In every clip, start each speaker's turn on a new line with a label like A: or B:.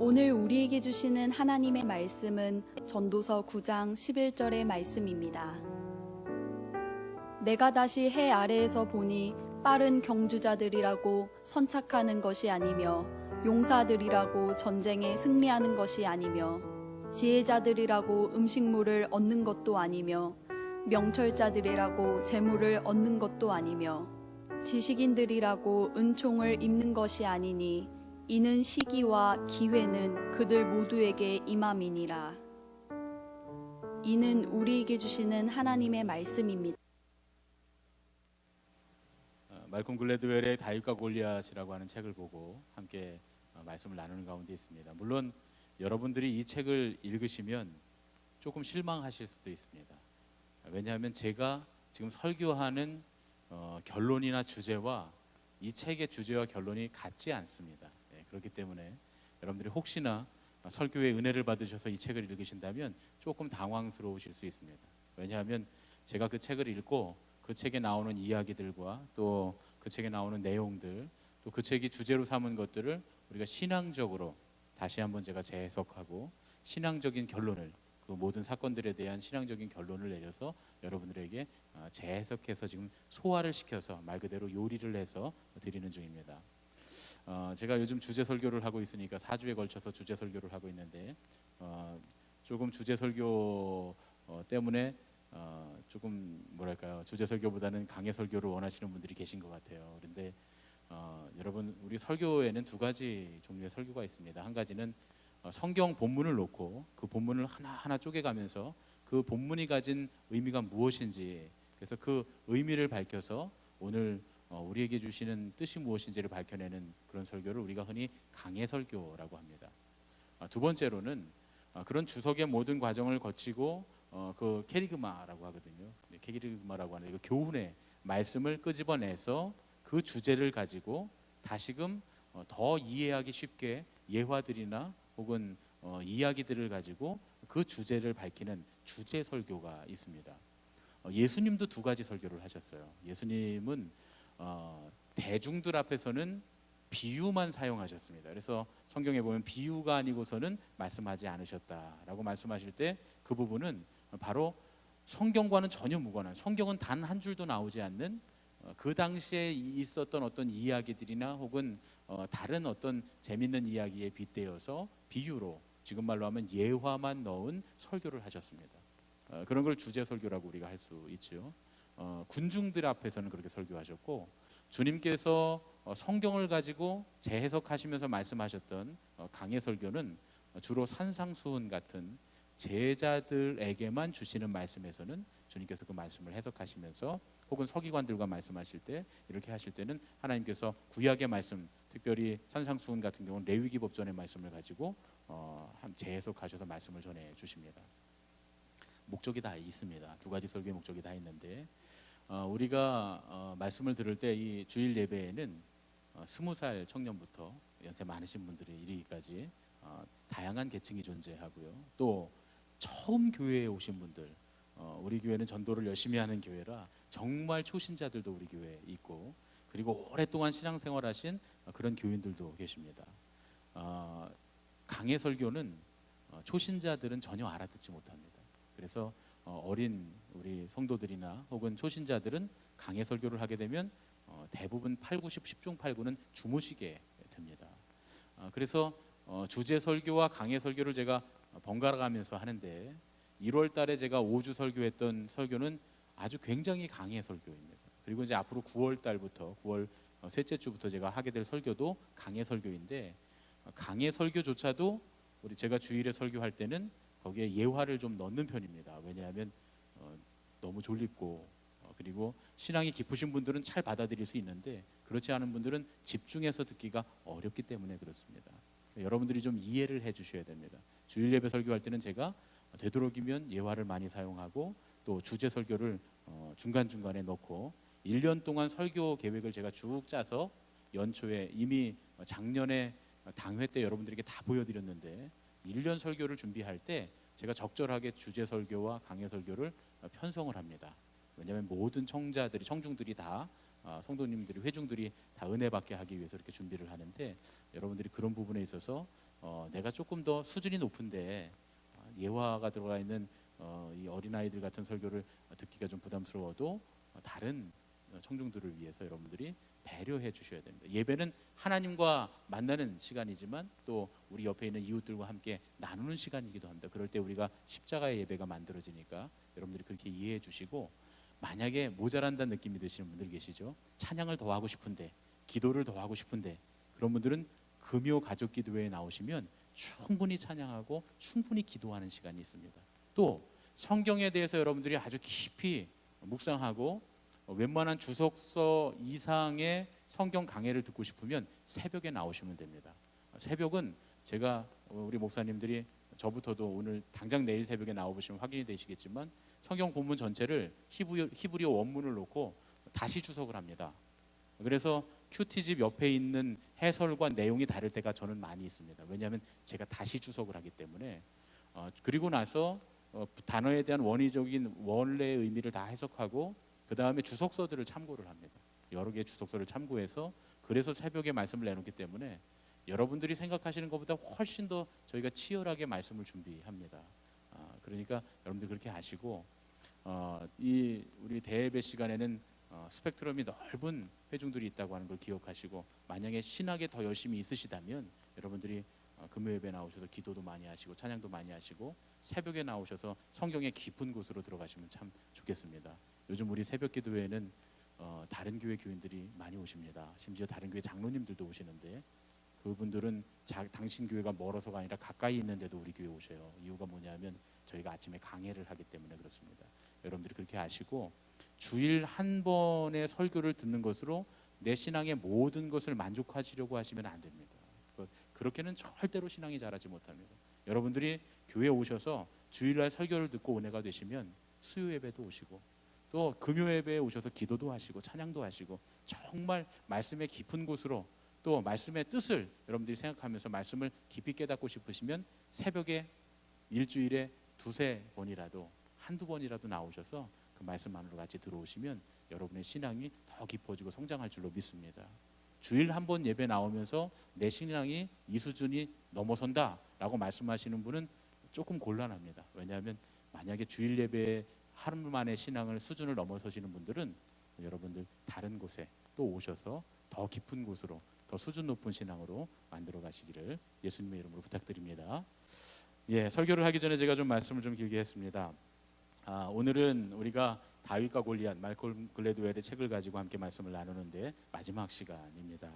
A: 오늘 우리에게 주시는 하나님의 말씀은 전도서 9장 11절의 말씀입니다. 내가 다시 해 아래에서 보니 빠른 경주자들이라고 선착하는 것이 아니며 용사들이라고 전쟁에 승리하는 것이 아니며 지혜자들이라고 음식물을 얻는 것도 아니며 명철자들이라고 재물을 얻는 것도 아니며 지식인들이라고 은총을 입는 것이 아니니 이는 시기와 기회는 그들 모두에게 임함이니라. 이는 우리에게 주시는 하나님의 말씀입니다.
B: 말콤 글래드웰의 다윗과 골리앗이라고 하는 책을 보고 함께 말씀을 나누는 가운데 있습니다. 물론 여러분들이 이 책을 읽으시면 조금 실망하실 수도 있습니다. 왜냐하면 제가 지금 설교하는 결론이나 주제와 이 책의 주제와 결론이 같지 않습니다. 그렇기 때문에 여러분들이 혹시나 설교의 은혜를 받으셔서 이 책을 읽으신다면 조금 당황스러우실 수 있습니다. 왜냐하면 제가 그 책을 읽고 그 책에 나오는 이야기들과 또 그 책에 나오는 내용들, 또 그 책이 주제로 삼은 것들을 우리가 신앙적으로 다시 한번 제가 재해석하고 신앙적인 결론을, 그 모든 사건들에 대한 신앙적인 결론을 내려서 여러분들에게 재해석해서 지금 소화를 시켜서 말 그대로 요리를 해서 드리는 중입니다. 제가 요즘 주제 설교를 하고 있으니까 4주에 걸쳐서 주제 설교를 하고 있는데 조금 주제 설교 때문에 조금 뭐랄까요, 주제 설교보다는 강해 설교를 원하시는 분들이 계신 것 같아요. 그런데 여러분, 우리 설교에는 두 가지 종류의 설교가 있습니다. 한 가지는 성경 본문을 놓고 그 본문을 하나하나 쪼개가면서 그 본문이 가진 의미가 무엇인지, 그래서 그 의미를 밝혀서 오늘 우리에게 주시는 뜻이 무엇인지를 밝혀내는 그런 설교를 우리가 흔히 강해 설교라고 합니다. 두 번째로는 그런 주석의 모든 과정을 거치고 그 케리그마라고 하거든요. 케리그마라고 하는 그 교훈의 말씀을 끄집어내서 그 주제를 가지고 다시금 더 이해하기 쉽게 예화들이나 혹은 이야기들을 가지고 그 주제를 밝히는 주제 설교가 있습니다. 예수님도 두 가지 설교를 하셨어요. 예수님은 대중들 앞에서는 비유만 사용하셨습니다. 그래서 성경에 보면 비유가 아니고서는 말씀하지 않으셨다라고 말씀하실 때 그 부분은 바로 성경과는 전혀 무관한, 성경은 단 한 줄도 나오지 않는 그 당시에 있었던 어떤 이야기들이나 혹은 다른 어떤 재밌는 이야기에 빗대어서 비유로, 지금 말로 하면 예화만 넣은 설교를 하셨습니다. 그런 걸 주제 설교라고 우리가 할 수 있죠. 군중들 앞에서는 그렇게 설교하셨고, 주님께서 성경을 가지고 재해석하시면서 말씀하셨던 강해 설교는 주로 산상수훈 같은 제자들에게만 주시는 말씀에서는 주님께서 그 말씀을 해석하시면서, 혹은 서기관들과 말씀하실 때, 이렇게 하실 때는 하나님께서 구약의 말씀, 특별히 산상수훈 같은 경우는 레위기 법전의 말씀을 가지고 재해석하셔서 말씀을 전해 주십니다. 목적이 다 있습니다. 두 가지 설교의 목적이 다 있는데, 우리가 말씀을 들을 때 이 주일 예배에는 20살 청년부터 연세 많으신 분들이 이르기까지 다양한 계층이 존재하고요. 또 처음 교회에 오신 분들, 우리 교회는 전도를 열심히 하는 교회라 정말 초신자들도 우리 교회에 있고, 그리고 오랫동안 신앙생활하신 그런 교인들도 계십니다. 강해 설교는 초신자들은 전혀 알아듣지 못합니다. 그래서 어린 우리 성도들이나 혹은 초신자들은 강해 설교를 하게 되면 대부분 8, 90, 10중 8구는 주무시게 됩니다. 그래서 주제 설교와 강해 설교를 제가 번갈아 가면서 하는데, 1월 달에 제가 5주 설교했던 설교는 아주 굉장히 강해 설교입니다. 그리고 이제 앞으로 9월 달부터, 9월 셋째 주부터 제가 하게 될 설교도 강해 설교인데, 강해 설교조차도 우리 제가 주일에 설교할 때는 거기에 예화를 좀 넣는 편입니다. 왜냐하면 너무 졸립고, 그리고 신앙이 깊으신 분들은 잘 받아들일 수 있는데 그렇지 않은 분들은 집중해서 듣기가 어렵기 때문에 그렇습니다. 여러분들이 좀 이해를 해 주셔야 됩니다. 주일 예배 설교할 때는 제가 되도록이면 예화를 많이 사용하고, 또 주제 설교를 중간중간에 넣고, 1년 동안 설교 계획을 제가 쭉 짜서 연초에 이미 작년에 당회 때 여러분들에게 다 보여드렸는데, 1년 설교를 준비할 때 제가 적절하게 주제 설교와 강해 설교를 편성을 합니다. 왜냐하면 모든 청자들이, 청중들이 다, 성도님들이, 회중들이 다 은혜 받게 하기 위해서 이렇게 준비를 하는데, 여러분들이 그런 부분에 있어서 내가 조금 더 수준이 높은데 예화가 들어가 있는 이 어린아이들 같은 설교를 듣기가 좀 부담스러워도 다른 청중들을 위해서 여러분들이 배려해 주셔야 됩니다. 예배는 하나님과 만나는 시간이지만 또 우리 옆에 있는 이웃들과 함께 나누는 시간이기도 합니다. 그럴 때 우리가 십자가의 예배가 만들어지니까 여러분들이 그렇게 이해해 주시고, 만약에 모자란다는 느낌이 드시는 분들 계시죠? 찬양을 더 하고 싶은데, 기도를 더 하고 싶은데, 그런 분들은 금요 가족 기도회에 나오시면 충분히 찬양하고 충분히 기도하는 시간이 있습니다. 또 성경에 대해서 여러분들이 아주 깊이 묵상하고 웬만한 주석서 이상의 성경 강해를 듣고 싶으면 새벽에 나오시면 됩니다. 새벽은 제가 우리 목사님들이 저부터도 오늘 당장 내일 새벽에 나와보시면 확인이 되시겠지만 성경 본문 전체를 히브리어 원문을 놓고 다시 주석을 합니다. 그래서 큐티집 옆에 있는 해설과 내용이 다를 때가 저는 많이 있습니다. 왜냐하면 제가 다시 주석을 하기 때문에. 그리고 나서 단어에 대한 원의적인 원래의 의미를 다 해석하고 그 다음에 주석서들을 참고를 합니다. 여러 개의 주석서를 참고해서 그래서 새벽에 말씀을 내놓기 때문에 여러분들이 생각하시는 것보다 훨씬 더 저희가 치열하게 말씀을 준비합니다. 그러니까 여러분들 그렇게 하시고, 이 우리 대예배 시간에는 스펙트럼이 넓은 회중들이 있다고 하는 걸 기억하시고, 만약에 신학에 더 열심히 있으시다면 여러분들이 금요예배 나오셔서 기도도 많이 하시고 찬양도 많이 하시고 새벽에 나오셔서 성경의 깊은 곳으로 들어가시면 참 좋겠습니다. 요즘 우리 새벽 기도회에는 다른 교회 교인들이 많이 오십니다. 심지어 다른 교회 장로님들도 오시는데 그분들은 당신 교회가 멀어서가 아니라 가까이 있는데도 우리 교회 오셔요. 이유가 뭐냐면 저희가 아침에 강해를 하기 때문에 그렇습니다. 여러분들이 그렇게 아시고, 주일 한 번의 설교를 듣는 것으로 내 신앙의 모든 것을 만족하시려고 하시면 안 됩니다. 그렇게는 절대로 신앙이 자라지 못합니다. 여러분들이 교회에 오셔서 주일날 설교를 듣고 은혜가 되시면 수요 예배도 오시고 또 금요 예배에 오셔서 기도도 하시고 찬양도 하시고 정말 말씀의 깊은 곳으로 또 말씀의 뜻을 여러분들이 생각하면서 말씀을 깊이 깨닫고 싶으시면 새벽에 일주일에 두세 번이라도 한두 번이라도 나오셔서 그 말씀 안으로 같이 들어오시면 여러분의 신앙이 더 깊어지고 성장할 줄로 믿습니다. 주일 한 번 예배 나오면서 내 신앙이 이 수준이 넘어선다라고 말씀하시는 분은 조금 곤란합니다. 왜냐하면 만약에 주일 예배 하루 만에 신앙을 수준을 넘어서시는 분들은 여러분들 다른 곳에 또 오셔서 더 깊은 곳으로 더 수준 높은 신앙으로 만들어 가시기를 예수님의 이름으로 부탁드립니다. 설교를 하기 전에 제가 좀 말씀을 좀 길게 했습니다. 오늘은 우리가 다윗과 골리앗, 말콜 글래드웰의 책을 가지고 함께 말씀을 나누는데 마지막 시간입니다.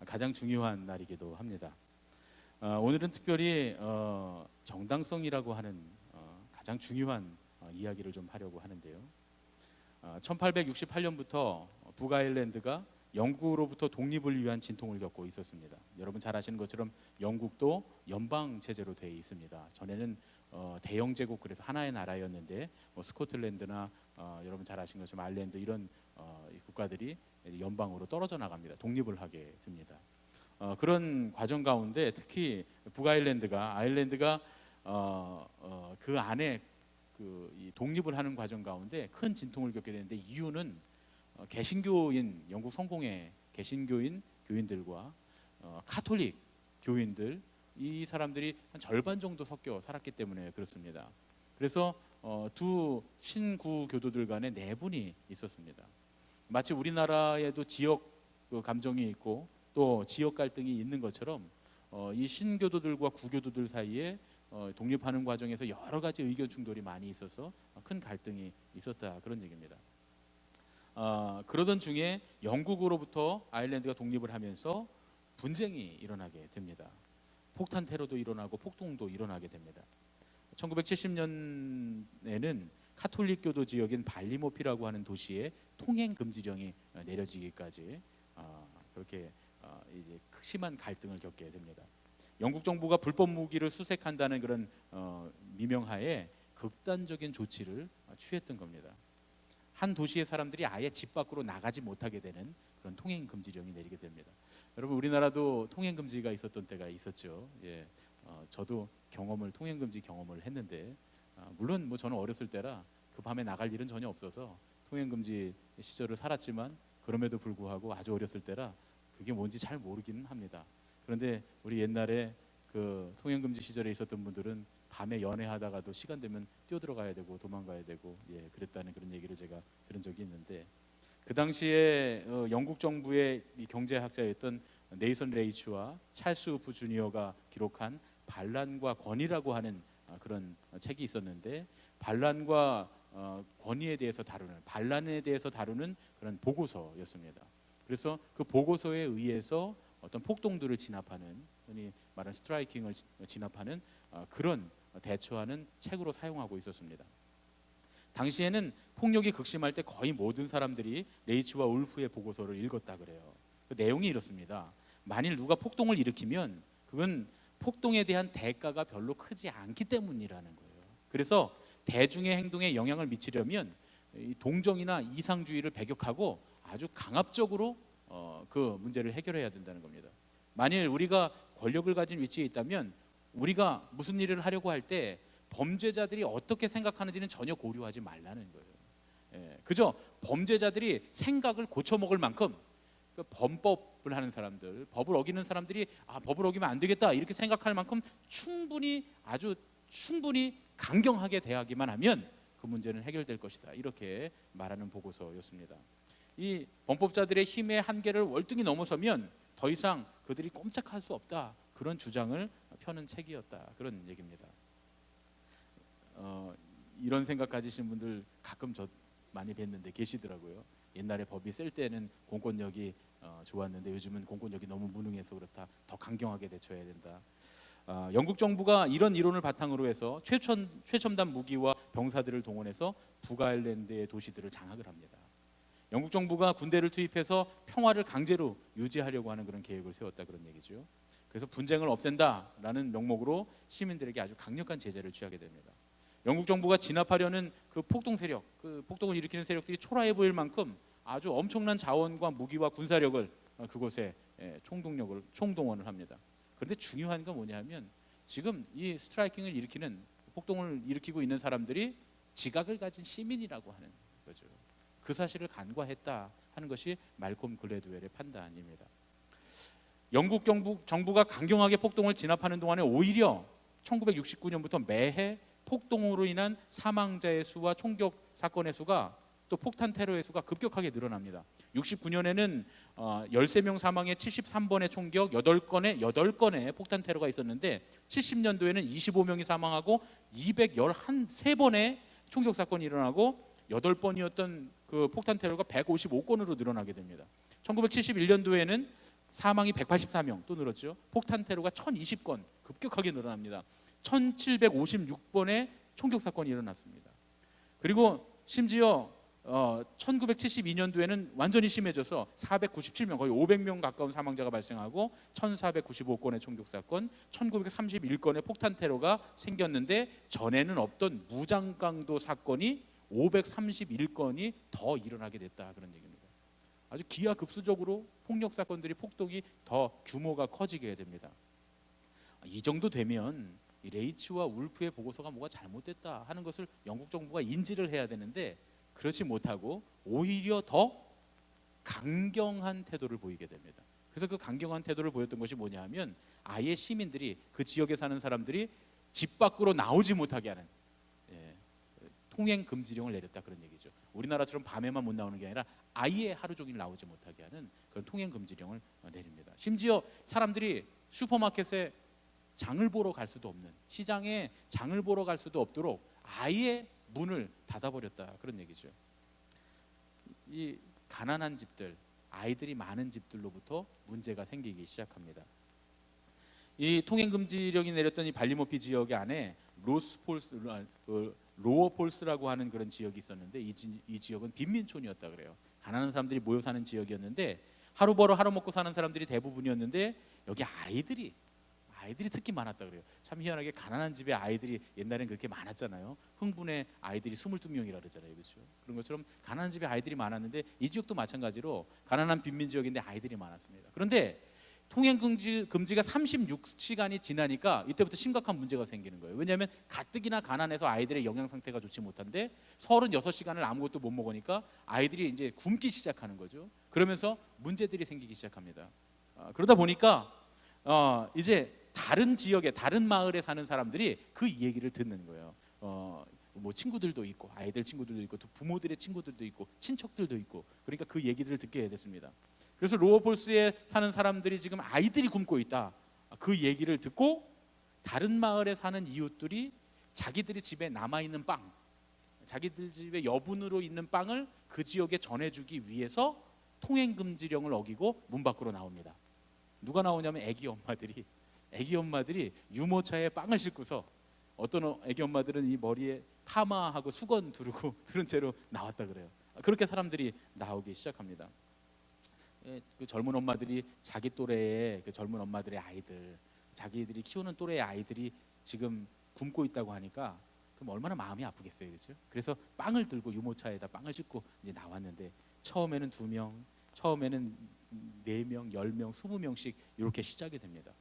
B: 가장 중요한 날이기도 합니다. 오늘은 특별히 정당성이라고 하는 가장 중요한 이야기를 좀 하려고 하는데요. 1868년부터 북아일랜드가 영국으로부터 독립을 위한 진통을 겪고 있었습니다. 여러분 잘 아시는 것처럼 영국도 연방 체제로 되어 있습니다. 전에는 대영 제국, 그래서 하나의 나라였는데 스코틀랜드나 여러분 잘 아시는 것처럼 아일랜드 이런 국가들이 연방으로 떨어져 나갑니다. 독립을 하게 됩니다. 그런 과정 가운데 특히 북아일랜드가 그 안에 이 독립을 하는 과정 가운데 큰 진통을 겪게 되는데, 이유는 개신교인, 영국 성공의 개신교인 교인들과 카톨릭 교인들, 이 사람들이 한 절반 정도 섞여 살았기 때문에 그렇습니다. 그래서 두 신구 교도들 간에 내분이 있었습니다. 마치 우리나라에도 지역 감정이 있고 또 지역 갈등이 있는 것처럼 이 신교도들과 구교도들 사이에 독립하는 과정에서 여러 가지 의견 충돌이 많이 있어서 큰 갈등이 있었다, 그런 얘기입니다. 그러던 중에 영국으로부터 아일랜드가 독립을 하면서 분쟁이 일어나게 됩니다. 폭탄 테러도 일어나고 폭동도 일어나게 됩니다. 1970년에는 카톨릭 교도 지역인 발리모피라고 하는 도시에 통행 금지령이 내려지기까지 그렇게 이제 심한 갈등을 겪게 됩니다. 영국 정부가 불법 무기를 수색한다는 그런 미명하에 극단적인 조치를 취했던 겁니다. 한 도시의 사람들이 아예 집 밖으로 나가지 못하게 되는 그런 통행 금지령이 내리게 됩니다. 여러분 우리나라도 통행 금지가 있었던 때가 있었죠. 저도 통행 금지 경험을 했는데, 물론 저는 어렸을 때라 그 밤에 나갈 일은 전혀 없어서 통행 금지 시절을 살았지만 그럼에도 불구하고 아주 어렸을 때라 그게 뭔지 잘 모르기는 합니다. 그런데 우리 옛날에 그 통행 금지 시절에 있었던 분들은 밤에 연애하다가도 시간 되면 뛰어들어가야 되고 도망가야 되고 그랬다는 그런 얘기를 제가 들은 적이 있는데, 그 당시에 영국 정부의 이 경제학자였던 네이선 레이츠와 찰스 우프 주니어가 기록한 반란과 권위라고 하는 그런 책이 있었는데, 반란과 권위에 대해서 다루는, 반란에 대해서 다루는 그런 보고서였습니다. 그래서 그 보고서에 의해서 어떤 폭동들을 진압하는, 흔히 말하는 스트라이킹을 진압하는 그런 대처하는 책으로 사용하고 있었습니다. 당시에는 폭력이 극심할 때 거의 모든 사람들이 레이츠와 울프의 보고서를 읽었다 그래요. 그 내용이 이렇습니다. 만일 누가 폭동을 일으키면 그건 폭동에 대한 대가가 별로 크지 않기 때문이라는 거예요. 그래서 대중의 행동에 영향을 미치려면 동정이나 이상주의를 배격하고 아주 강압적으로 그 문제를 해결해야 된다는 겁니다. 만일 우리가 권력을 가진 위치에 있다면 우리가 무슨 일을 하려고 할 때 범죄자들이 어떻게 생각하는지는 전혀 고려하지 말라는 거예요. 그저 범죄자들이 생각을 고쳐먹을 만큼 그 범법을 하는 사람들, 법을 어기는 사람들이 법을 어기면 안 되겠다 이렇게 생각할 만큼 충분히, 아주 충분히 강경하게 대하기만 하면 그 문제는 해결될 것이다, 이렇게 말하는 보고서였습니다. 이 범법자들의 힘의 한계를 월등히 넘어서면 더 이상 그들이 꼼짝할 수 없다, 그런 주장을 펴는 책이었다, 그런 얘기입니다. 이런 생각 가지신 분들 가끔 저 많이 뵀는데 계시더라고요. 옛날에 법이 셀 때는 공권력이 좋았는데 요즘은 공권력이 너무 무능해서 그렇다, 더 강경하게 대처해야 된다. 영국 정부가 이런 이론을 바탕으로 해서 최첨단 무기와 병사들을 동원해서 북아일랜드의 도시들을 장악을 합니다. 영국 정부가 군대를 투입해서 평화를 강제로 유지하려고 하는 그런 계획을 세웠다, 그런 얘기죠. 그래서 분쟁을 없앤다라는 명목으로 시민들에게 아주 강력한 제재를 취하게 됩니다. 영국 정부가 진압하려는 그 폭동 세력, 그 폭동을 일으키는 세력들이 초라해 보일 만큼 아주 엄청난 자원과 무기와 군사력을 그곳에 총동원을 합니다. 그런데 중요한 건 뭐냐면 지금 이 스트라이킹을 일으키는, 폭동을 일으키고 있는 사람들이 지각을 가진 시민이라고 하는 거죠. 그 사실을 간과했다 하는 것이 말콤 글래드웰의 판단입니다. 영국 정부가 강경하게 폭동을 진압하는 동안에 오히려 1969년부터 매해 폭동으로 인한 사망자의 수와 총격 사건의 수가, 또 폭탄 테러의 수가 급격하게 늘어납니다. 69년에는 13명 사망에 73번의 총격, 8건의 폭탄 테러가 있었는데 70년도에는 25명이 사망하고 213번의 총격 사건이 일어나고 8번이었던 그 폭탄 테러가 155건으로 늘어나게 됩니다. 1971년도에는 사망이 184명 또 늘었죠. 폭탄 테러가 1020건 급격하게 늘어납니다. 1756번의 총격 사건이 일어났습니다. 그리고 심지어 1972년도에는 완전히 심해져서 497명, 거의 500명 가까운 사망자가 발생하고 1495건의 총격 사건, 1931건의 폭탄 테러가 생겼는데 전에는 없던 무장 강도 사건이 531건이 더 일어나게 됐다, 그런 얘기입니다. 아주 기하급수적으로 폭력 사건들이, 폭동이 더 규모가 커지게 됩니다. 이 정도 되면 이 레이츠와 울프의 보고서가 뭐가 잘못됐다 하는 것을 영국 정부가 인지를 해야 되는데 그렇지 못하고 오히려 더 강경한 태도를 보이게 됩니다. 그래서 그 강경한 태도를 보였던 것이 뭐냐 하면 아예 시민들이, 그 지역에 사는 사람들이 집 밖으로 나오지 못하게 하는 통행 금지령을 내렸다, 그런 얘기죠. 우리나라처럼 밤에만 못 나오는 게 아니라 아예 하루 종일 나오지 못하게 하는 그런 통행 금지령을 내립니다. 심지어 사람들이 슈퍼마켓에 장을 보러 갈 수도 없는, 시장에 장을 보러 갈 수도 없도록 아예 문을 닫아버렸다, 그런 얘기죠. 이 가난한 집들, 아이들이 많은 집들로부터 문제가 생기기 시작합니다. 이 통행금지령이 내렸던 이 발리모피 지역 안에 로어폴스라고 하는 그런 지역이 있었는데 이 지역은 빈민촌이었다 그래요. 가난한 사람들이 모여 사는 지역이었는데 하루 벌어 하루 먹고 사는 사람들이 대부분이었는데 여기 아이들이 특히 많았다 그래요. 참 희한하게 가난한 집에 아이들이 옛날엔 그렇게 많았잖아요. 흥분의 아이들이 22명이라 그러잖아요. 그렇죠? 그런 것처럼 가난한 집에 아이들이 많았는데 이 지역도 마찬가지로 가난한 빈민 지역인데 아이들이 많았습니다. 그런데 통행 금지가 36시간이 지나니까 이때부터 심각한 문제가 생기는 거예요. 왜냐하면 가뜩이나 가난해서 아이들의 영양 상태가 좋지 못한데 36시간을 아무것도 못 먹으니까 아이들이 이제 굶기 시작하는 거죠. 그러면서 문제들이 생기기 시작합니다. 그러다 보니까 이제 다른 지역에 다른 마을에 사는 사람들이 그 얘기를 듣는 거예요. 뭐 친구들도 있고 아이들 친구들도 있고 또 부모들의 친구들도 있고 친척들도 있고 그러니까 그 얘기들을 듣게 됐습니다. 그래서 로어폴스에 사는 사람들이 지금 아이들이 굶고 있다. 그 얘기를 듣고 다른 마을에 사는 이웃들이 자기들이 집에 남아있는 빵, 자기들 집에 여분으로 있는 빵을 그 지역에 전해주기 위해서 통행금지령을 어기고 문 밖으로 나옵니다. 누가 나오냐면 애기 엄마들이 유모차에 빵을 싣고서 어떤 애기 엄마들은 이 머리에 파마하고 수건 두르고 들은 채로 나왔다 그래요. 그렇게 사람들이 나오기 시작합니다. 그 젊은 엄마들이 자기 또래의 그 젊은 엄마들의 아이들, 자기들이 키우는 또래의 아이들이 지금 굶고 있다고 하니까 그럼 얼마나 마음이 아프겠어요, 그렇죠? 그래서 빵을 들고 유모차에다 빵을 싣고 이제 나왔는데 처음에는 2명, 처음에는 4명, 10명, 20명씩 이렇게 시작이 됩니다.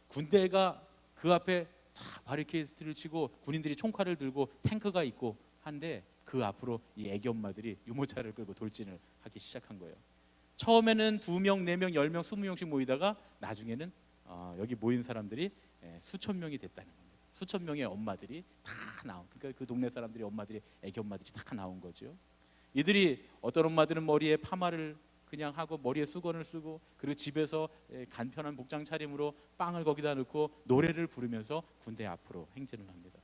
B: 군대가 그 앞에 바리케이트를 치고 군인들이 총칼을 들고 탱크가 있고 한데 그 앞으로 이 애기 엄마들이 유모차를 끌고 돌진을 하기 시작한 거예요. 처음에는 2명, 4명, 10명, 20명씩 모이다가 나중에는 여기 모인 사람들이 수천 명이 됐다는 겁니다. 수천 명의 엄마들이 다 나온, 그러니까 그 동네 사람들이 엄마들이 애기 엄마들이 다 나온 거죠. 이들이 어떤 엄마들은 머리에 파마를 그냥 하고 머리에 수건을 쓰고 그리고 집에서 간편한 복장 차림으로 빵을 거기다 넣고 노래를 부르면서 군대 앞으로 행진을 합니다.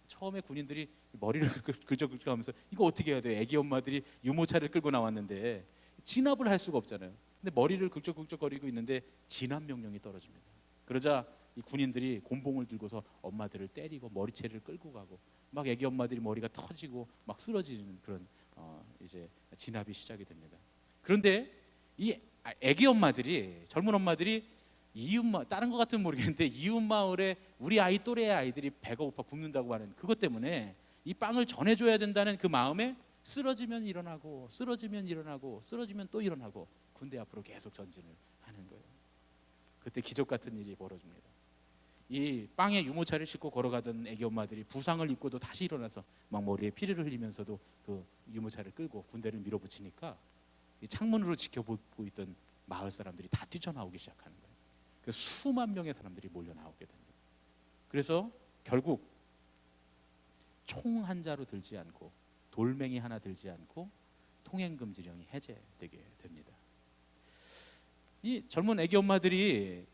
B: 처음에 군인들이 머리를 긁적긁적하면서 이거 어떻게 해야 돼요? 애기 엄마들이 유모차를 끌고 나왔는데 진압을 할 수가 없잖아요. 근데 머리를 긁적긁적거리고 있는데 진압 명령이 떨어집니다. 그러자 이 군인들이 곤봉을 들고서 엄마들을 때리고 머리채를 끌고 가고 막 애기 엄마들이 머리가 터지고 막 쓰러지는 그런 이제 진압이 시작이 됩니다. 그런데 이 애기 엄마들이, 젊은 엄마들이 다른 것 같으면 모르겠는데 이웃 마을에 우리 아이 또래의 아이들이 배가 고파 굶는다고 하는 그것 때문에 이 빵을 전해줘야 된다는 그 마음에 쓰러지면 일어나고 쓰러지면 일어나고 쓰러지면 또 일어나고 군대 앞으로 계속 전진을 하는 거예요. 그때 기적 같은 일이 벌어집니다. 이 빵에 유모차를 싣고 걸어가던 애기 엄마들이 부상을 입고도 다시 일어나서 막 머리에 피를 흘리면서도 그 유모차를 끌고 군대를 밀어붙이니까 이 창문으로 지켜보고 있던 마을 사람들이 다 뛰쳐나오기 시작하는 거예요. 그 수만 명의 사람들이 몰려 나오게 됩니다. 그래서 결국 총 한 자루 들지 않고 돌멩이 하나 들지 않고 통행금지령이 해제되게 됩니다. 이 젊은 애기 엄마들이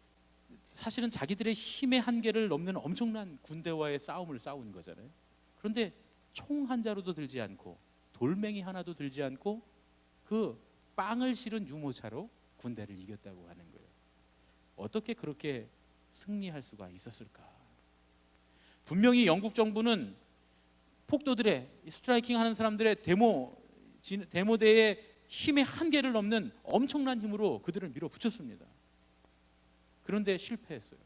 B: 사실은 자기들의 힘의 한계를 넘는 엄청난 군대와의 싸움을 싸운 거잖아요. 그런데 총 한 자루도 들지 않고 돌멩이 하나도 들지 않고 그 빵을 실은 유모차로 군대를 이겼다고 하는 거예요. 어떻게 그렇게 승리할 수가 있었을까? 분명히 영국 정부는 폭도들의 스트라이킹 하는 사람들의 데모대의 힘의 한계를 넘는 엄청난 힘으로 그들을 밀어붙였습니다. 그런데 실패했어요.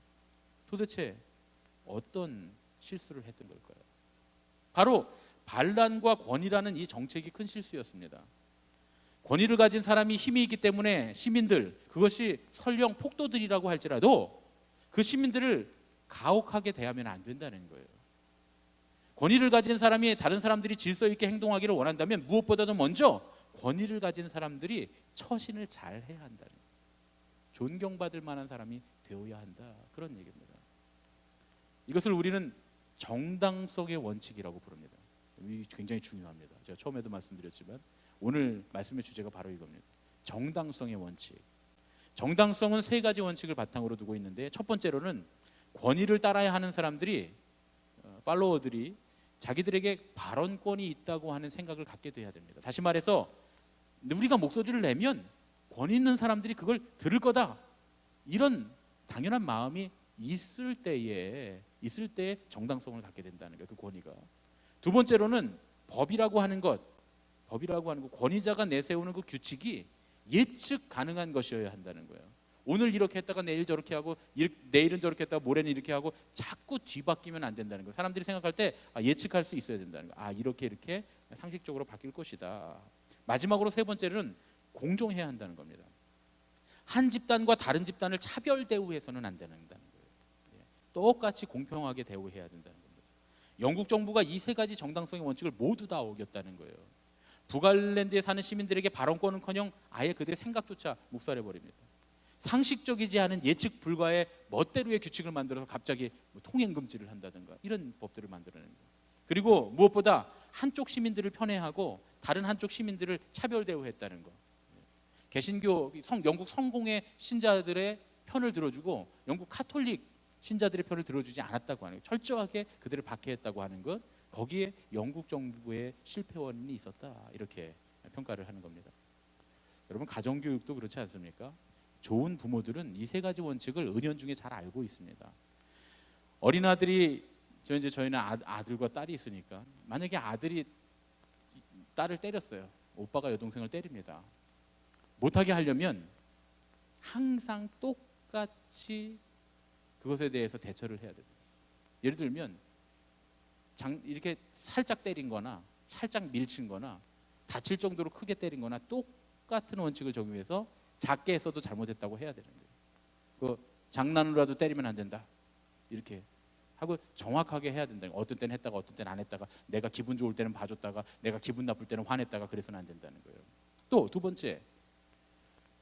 B: 도대체 어떤 실수를 했던 걸까요? 바로 반란과 권위라는 이 정책이 큰 실수였습니다. 권위를 가진 사람이 힘이 있기 때문에 시민들, 그것이 설령 폭도들이라고 할지라도 그 시민들을 가혹하게 대하면 안 된다는 거예요. 권위를 가진 사람이 다른 사람들이 질서 있게 행동하기를 원한다면 무엇보다도 먼저 권위를 가진 사람들이 처신을 잘 해야 한다는 거예요. 존경받을 만한 사람이 되어야 한다, 그런 얘기입니다. 이것을 우리는 정당성의 원칙이라고 부릅니다. 이게 굉장히 중요합니다. 제가 처음에도 말씀드렸지만 오늘 말씀의 주제가 바로 이겁니다. 정당성의 원칙. 정당성은 3가지 원칙을 바탕으로 두고 있는데 첫 번째로는 권위를 따라야 하는 사람들이, 팔로워들이 자기들에게 발언권이 있다고 하는 생각을 갖게 돼야 됩니다. 다시 말해서 우리가 목소리를 내면 권위 있는 사람들이 그걸 들을 거다, 이런 당연한 마음이 있을 때에 정당성을 갖게 된다는 거예요. 그 권위가. 두 번째로는 법이라고 하는 것, 권위자가 내세우는 그 규칙이 예측 가능한 것이어야 한다는 거예요. 오늘 이렇게 했다가 내일 저렇게 하고 내일은 저렇게 했다가 모레는 이렇게 하고 자꾸 뒤바뀌면 안 된다는 거예요. 사람들이 생각할 때 예측할 수 있어야 된다는 거예요. 이렇게 상식적으로 바뀔 것이다. 마지막으로 3번째는 공정해야 한다는 겁니다. 한 집단과 다른 집단을 차별 대우해서는 안 된다는 거예요. 똑같이 공평하게 대우해야 된다는 겁니다. 영국 정부가 이 3가지 정당성의 원칙을 모두 다 어겼다는 거예요. 북아일랜드에 사는 시민들에게 발언권은커녕 아예 그들의 생각조차 묵살해버립니다. 상식적이지 않은 예측 불가의 멋대로의 규칙을 만들어서 갑자기 뭐 통행 금지를 한다든가 이런 법들을 만들어내는 거예요. 그리고 무엇보다 한쪽 시민들을 편애하고 다른 한쪽 시민들을 차별 대우했다는 거. 개신교 영국 성공의 신자들의 편을 들어주고 영국 카톨릭 신자들의 편을 들어주지 않았다고 하는 거예요. 철저하게 그들을 박해했다고 하는 것, 거기에 영국 정부의 실패 원인이 있었다, 이렇게 평가를 하는 겁니다. 여러분, 가정교육도 그렇지 않습니까? 좋은 부모들은 이 세 가지 원칙을 은연중에 잘 알고 있습니다. 어린아들이 저희는 아들과 딸이 있으니까 만약에 아들이 딸을 때렸어요. 오빠가 여동생을 때립니다. 못하게 하려면 항상 똑같이 그것에 대해서 대처를 해야 됩니다. 예를 들면 이렇게 살짝 때린 거나 살짝 밀친 거나 다칠 정도로 크게 때린 거나 똑같은 원칙을 적용해서 작게 했어도 잘못했다고 해야 되는 거예요. 그 장난으로라도 때리면 안 된다, 이렇게 하고 정확하게 해야 된다. 어떤 때는 했다가 어떤 때는 안 했다가, 내가 기분 좋을 때는 봐줬다가 내가 기분 나쁠 때는 화냈다가, 그래서는 안 된다는 거예요. 또 두 번째,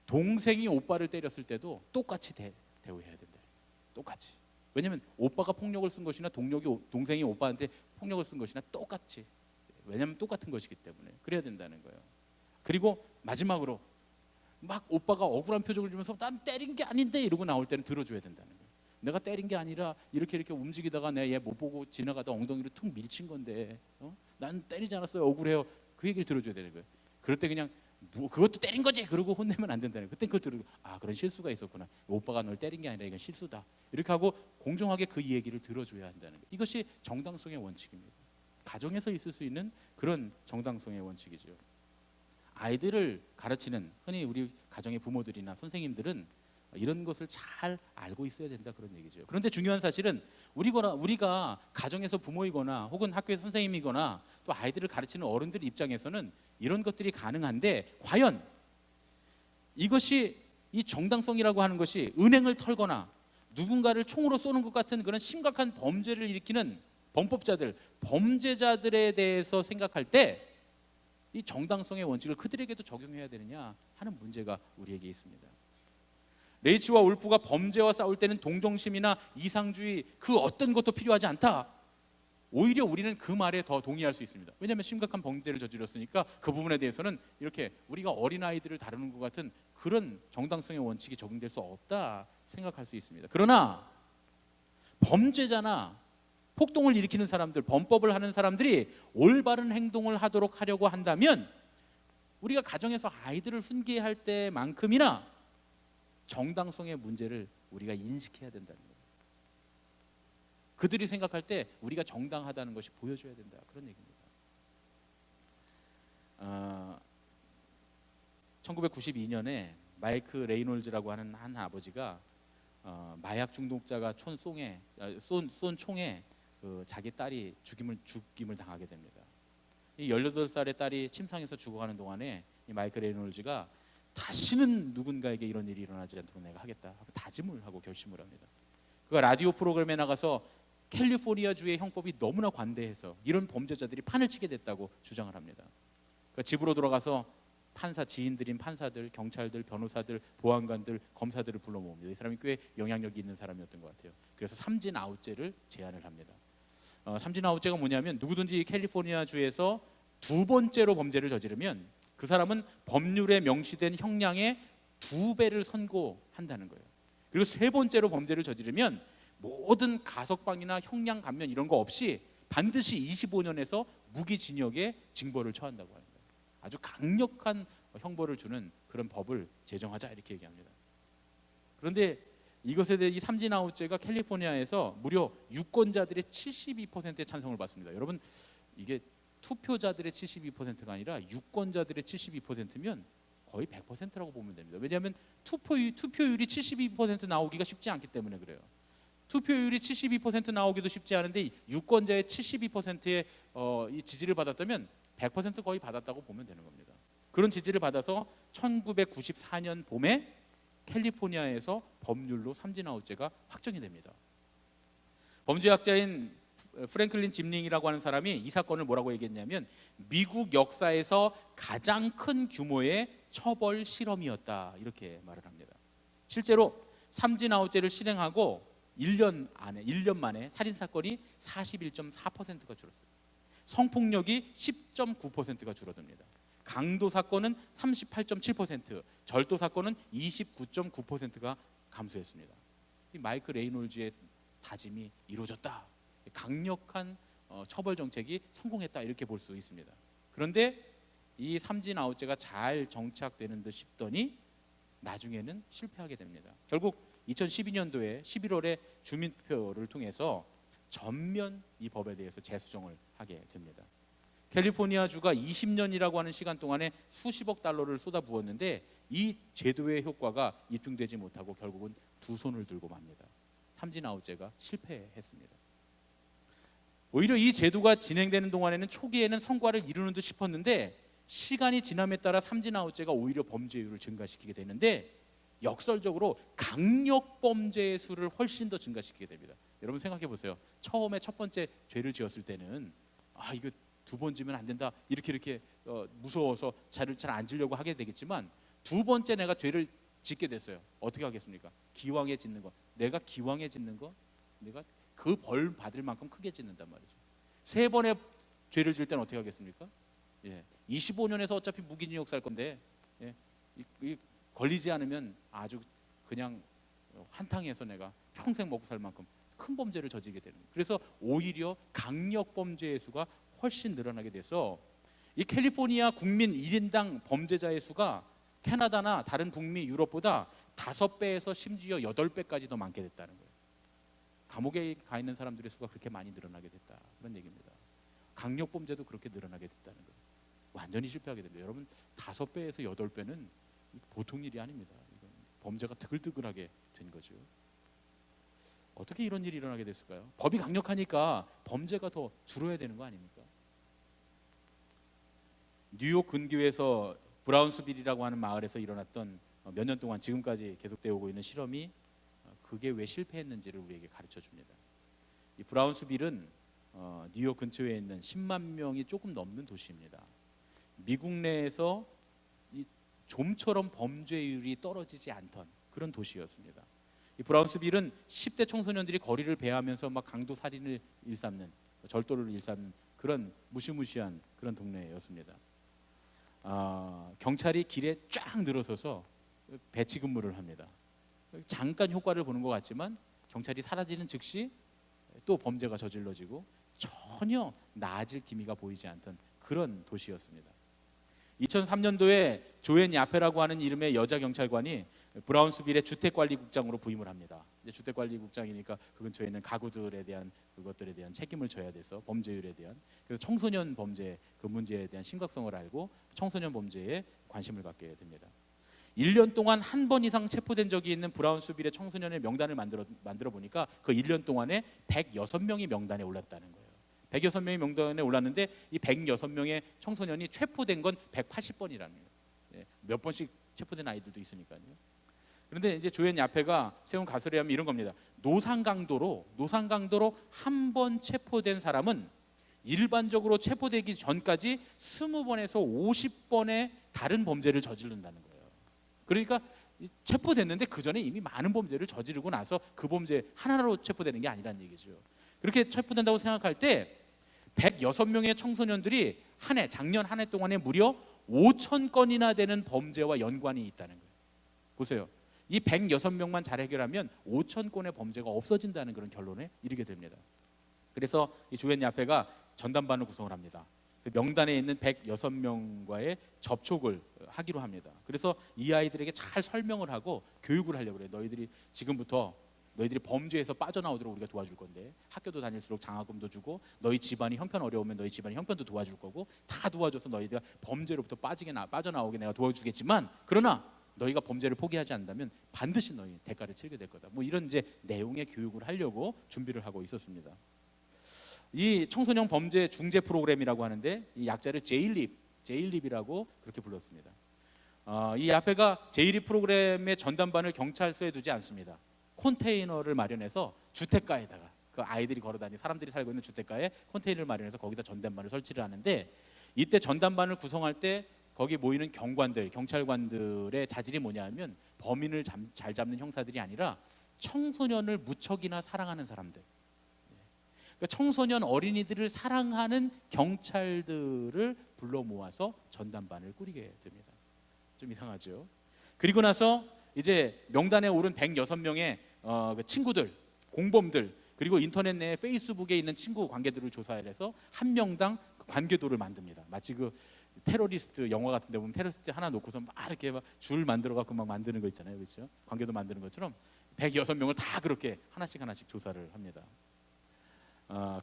B: 동생이 오빠를 때렸을 때도 똑같이 대우해야 된다. 똑같이. 왜냐하면 오빠가 폭력을 쓴 것이나 동생이 오빠한테 폭력을 쓴 것이나 똑같이. 왜냐하면 똑같은 것이기 때문에 그래야 된다는 거예요. 그리고 마지막으로 막 오빠가 억울한 표정을 주면서 난 때린 게 아닌데 이러고 나올 때는 들어줘야 된다는 거예요. 내가 때린 게 아니라 이렇게 움직이다가 내가 얘 못 보고 지나가다 엉덩이로 툭 밀친 건데 난 때리지 않았어요, 억울해요, 그 얘기를 들어줘야 되는 거예요. 그럴 때 그냥 그것도 때린 거지 그러고 혼내면 안 된다는 거예요. 그때 그걸 들고 그런 실수가 있었구나, 오빠가 널 때린 게 아니라 이건 실수다, 이렇게 하고 공정하게 그 얘기를 들어줘야 한다는 거예요. 이것이 정당성의 원칙입니다. 가정에서 있을 수 있는 그런 정당성의 원칙이죠. 아이들을 가르치는, 흔히 우리 가정의 부모들이나 선생님들은 이런 것을 잘 알고 있어야 된다, 그런 얘기죠. 그런데 중요한 사실은 우리가 가정에서 부모이거나 혹은 학교에서 선생님이거나 또 아이들을 가르치는 어른들 입장에서는 이런 것들이 가능한데, 과연 이것이, 이 정당성이라고 하는 것이 은행을 털거나 누군가를 총으로 쏘는 것 같은 그런 심각한 범죄를 일으키는 범법자들, 범죄자들에 대해서 생각할 때 이 정당성의 원칙을 그들에게도 적용해야 되느냐 하는 문제가 우리에게 있습니다. 레이치와 울프가 범죄와 싸울 때는 동정심이나 이상주의 그 어떤 것도 필요하지 않다, 오히려 우리는 그 말에 더 동의할 수 있습니다. 왜냐하면 심각한 범죄를 저질렀으니까 그 부분에 대해서는 이렇게 우리가 어린아이들을 다루는 것 같은 그런 정당성의 원칙이 적용될 수 없다 생각할 수 있습니다. 그러나 범죄자나 폭동을 일으키는 사람들, 범법을 하는 사람들이 올바른 행동을 하려고 한다면 우리가 가정에서 아이들을 훈계할 때만큼이나 정당성의 문제를 우리가 인식해야 된다는 거예요. 그들이 생각할 때 우리가 정당하다는 것이 보여줘야 된다, 그런 얘기입니다. 1992년에 마이크 레이놀즈라고 하는 한 아버지가 마약 중독자가 쏜 총에 자기 딸이 죽임을 당하게 됩니다. 이 18살의 딸이 침상에서 죽어가는 동안에 이 마이크 레이놀즈가 다시는 누군가에게 이런 일이 일어나지 않도록 내가 하겠다 하고 다짐을 하고 결심을 합니다. 그가 라디오 프로그램에 나가서 캘리포니아주의 형법이 너무나 관대해서 이런 범죄자들이 판을 치게 됐다고 주장을 합니다. 그러니까 집으로 돌아가서 지인들인 판사들, 경찰들, 변호사들, 보안관들, 검사들을 불러 모읍니다. 이 사람이 꽤 영향력이 있는 사람이었던 것 같아요. 그래서 삼진 아웃죄를 제안을 합니다. 삼진 아웃죄가 뭐냐면, 누구든지 캘리포니아주에서 두 번째로 범죄를 저지르면 그 사람은 법률에 명시된 형량의 2배를 선고한다는 거예요. 그리고 세 번째로 범죄를 저지르면 모든 가석방이나 형량 감면 이런 거 없이 반드시 25년에서 무기징역의 징벌을 처한다고 하는 거예요. 아주 강력한 형벌을 주는 그런 법을 제정하자, 이렇게 얘기합니다. 그런데 이것에 대해 이 삼진 아웃죄가 캘리포니아에서 무려 유권자들의 72%의 찬성을 받습니다. 여러분, 이게 투표자들의 72%가 아니라 유권자들의 72%면 거의 100%라고 보면 됩니다. 왜냐하면 투표율이 72% 나오기가 쉽지 않기 때문에 그래요. 투표율이 72% 나오기도 쉽지 않은데 유권자의 72%의 이 지지를 받았다면 100% 거의 받았다고 보면 되는 겁니다. 그런 지지를 받아서 1994년 봄에 캘리포니아에서 법률로 삼진아웃죄가 확정이 됩니다. 범죄학자인 프랭클린 짐링이라고 하는 사람이 이 사건을 뭐라고 얘기했냐면, 미국 역사에서 가장 큰 규모의 처벌 실험이었다, 이렇게 말을 합니다. 실제로 삼진 아웃제를 실행하고 1년 만에 살인 사건이 41.4%가 줄었어요. 성폭력이 10.9%가 줄어듭니다. 강도 사건은 38.7%, 절도 사건은 29.9%가 감소했습니다. 이 마이크 레이놀즈의 다짐이 이루어졌다. 강력한 처벌 정책이 성공했다, 이렇게 볼 수 있습니다. 그런데 이 삼진 아웃제가 잘 정착되는 듯 싶더니 나중에는 실패하게 됩니다. 결국 2012년도에 11월에 주민투표를 통해서 전면 이 법에 대해서 재수정을 하게 됩니다. 캘리포니아 주가 20년이라고 하는 시간 동안에 수십억 달러를 쏟아부었는데 이 제도의 효과가 입증되지 못하고 결국은 두 손을 들고 맙니다. 삼진 아웃제가 실패했습니다. 오히려 이 제도가 진행되는 동안에는 초기에는 성과를 이루는 듯 싶었는데 시간이 지남에 따라 삼진 아웃제가 오히려 범죄율을 증가시키게 되는데 역설적으로 강력 범죄의 수를 훨씬 더 증가시키게 됩니다. 여러분 생각해 보세요. 처음에 첫 번째 죄를 지었을 때는 이거 두 번 지면 안 된다, 이렇게 무서워서 잘 안 지려고 하게 되겠지만 두 번째 내가 죄를 짓게 됐어요. 어떻게 하겠습니까? 기왕에 짓는 거, 내가 기왕에 짓는 거, 내가 그 벌 받을 만큼 크게 짓는단 말이죠. 세 번의 죄를 지을 때는 어떻게 하겠습니까? 25년에서 어차피 무기징역 살 건데 걸리지 않으면 아주 그냥 한탕해서 내가 평생 먹고 살 만큼 큰 범죄를 저지르게 되는 거예요. 그래서 오히려 강력 범죄의 수가 훨씬 늘어나게 돼서 이 캘리포니아 국민 1인당 범죄자의 수가 캐나다나 다른 북미 유럽보다 5배에서 심지어 8배까지 더 많게 됐다는 거예요. 감옥에 가 있는 사람들의 수가 그렇게 많이 늘어나게 됐다, 그런 얘기입니다. 강력 범죄도 그렇게 늘어나게 됐다는 거예요. 완전히 실패하게 됩니다. 여러분 5배에서 8배는 보통 일이 아닙니다. 이건 범죄가 뜨글뜨글하게 된 거죠. 어떻게 이런 일이 일어나게 됐을까요? 법이 강력하니까 범죄가 더 줄어야 되는 거 아닙니까? 뉴욕 근교에서 브라운스빌이라고 하는 마을에서 일어났던 몇 년 동안 지금까지 계속되어 오고 있는 실험이 그게 왜 실패했는지를 우리에게 가르쳐 줍니다. 이 브라운스빌은 뉴욕 근처에 있는 10만 명이 조금 넘는 도시입니다. 미국 내에서 이 좀처럼 범죄율이 떨어지지 않던 그런 도시였습니다. 이 브라운스빌은 10대 청소년들이 거리를 배회하면서 막 강도 살인을 일삼는, 절도를 일삼는 그런 무시무시한 그런 동네였습니다. 경찰이 길에 쫙 늘어서서 배치 근무를 합니다. 잠깐 효과를 보는 것 같지만 경찰이 사라지는 즉시 또 범죄가 저질러지고 전혀 나아질 기미가 보이지 않던 그런 도시였습니다. 2003년도에 조앤 야페라고 하는 이름의 여자 경찰관이 브라운스빌의 주택관리국장으로 부임을 합니다. 이제 주택관리국장이니까 그 근처에 있는 가구들에 대한 그것들에 대한 책임을 져야 돼서 범죄율에 대한, 그래서 청소년 범죄 그 문제에 대한 심각성을 알고 청소년 범죄에 관심을 갖게 됩니다. 1년 동안 한 번 이상 체포된 적이 있는 브라운스빌의 청소년의 명단을 만들어 보니까 그 1년 동안에 106명이 명단에 올랐다는 거예요. 106명이 명단에 올랐는데 이 106명의 청소년이 체포된 건 180번이라는 거예요. 몇 번씩 체포된 아이들도 있으니까요. 그런데 이제 조앤 야페가 세운 가설이하면 이런 겁니다. 노상강도로 한 번 체포된 사람은 일반적으로 체포되기 전까지 20번에서 50번의 다른 범죄를 저지른다는 거예요. 그러니까 체포됐는데 그 전에 이미 많은 범죄를 저지르고 나서 그 범죄 하나로 체포되는 게 아니라는 얘기죠. 그렇게 체포된다고 생각할 때 106명의 청소년들이 작년 한 해 동안에 무려 5,000건이나 되는 범죄와 연관이 있다는 거예요. 보세요. 이 106명만 잘 해결하면 5,000건의 범죄가 없어진다는 그런 결론에 이르게 됩니다. 그래서 이 조앤 야페가 전담반을 구성을 합니다. 명단에 있는 106명과의 접촉을 하기로 합니다. 그래서 이 아이들에게 잘 설명을 하고 교육을 하려고 그래요. 너희들이 지금부터 너희들이 범죄에서 빠져나오도록 우리가 도와줄 건데 학교도 다닐수록 장학금도 주고 너희 집안이 형편 어려우면 너희 집안이 형편도 도와줄 거고 다 도와줘서 너희가 범죄로부터 빠져나오게 내가 도와주겠지만 그러나 너희가 범죄를 포기하지 않는다면 반드시 너희 대가를 치르게 될 거다. 뭐 이런 이제 내용의 교육을 하려고 준비를 하고 있었습니다. 이 청소년 범죄 중재 프로그램이라고 하는데 이 약자를 제일립이라고 그렇게 불렀습니다. 이 야페가 제일립 프로그램의 전담반을 경찰서에 두지 않습니다. 컨테이너를 마련해서 주택가에다가 그 아이들이 걸어다니는 사람들이 살고 있는 주택가에 컨테이너를 마련해서 거기다 전담반을 설치를 하는데 이때 전담반을 구성할 때 거기 모이는 경찰관들의 자질이 뭐냐면 범인을 잘 잡는 형사들이 아니라 청소년을 무척이나 사랑하는 사람들. 그러니까 청소년 어린이들을 사랑하는 경찰들을 불러 모아서 전담반을 꾸리게 됩니다. 좀 이상하죠. 그리고 나서 이제 명단에 오른 106명의 그 친구들, 공범들, 그리고 인터넷 내 페이스북에 있는 친구 관계들을 조사해서 한 명당 관계도를 만듭니다. 마치 그 테러리스트 영화 같은 데 보면 테러리스트 하나 놓고서 막 이렇게 막 줄 만들어 갖고 막 만드는 거 있잖아요. 그렇죠? 관계도 만드는 것처럼 106명을 다 그렇게 하나씩 조사를 합니다.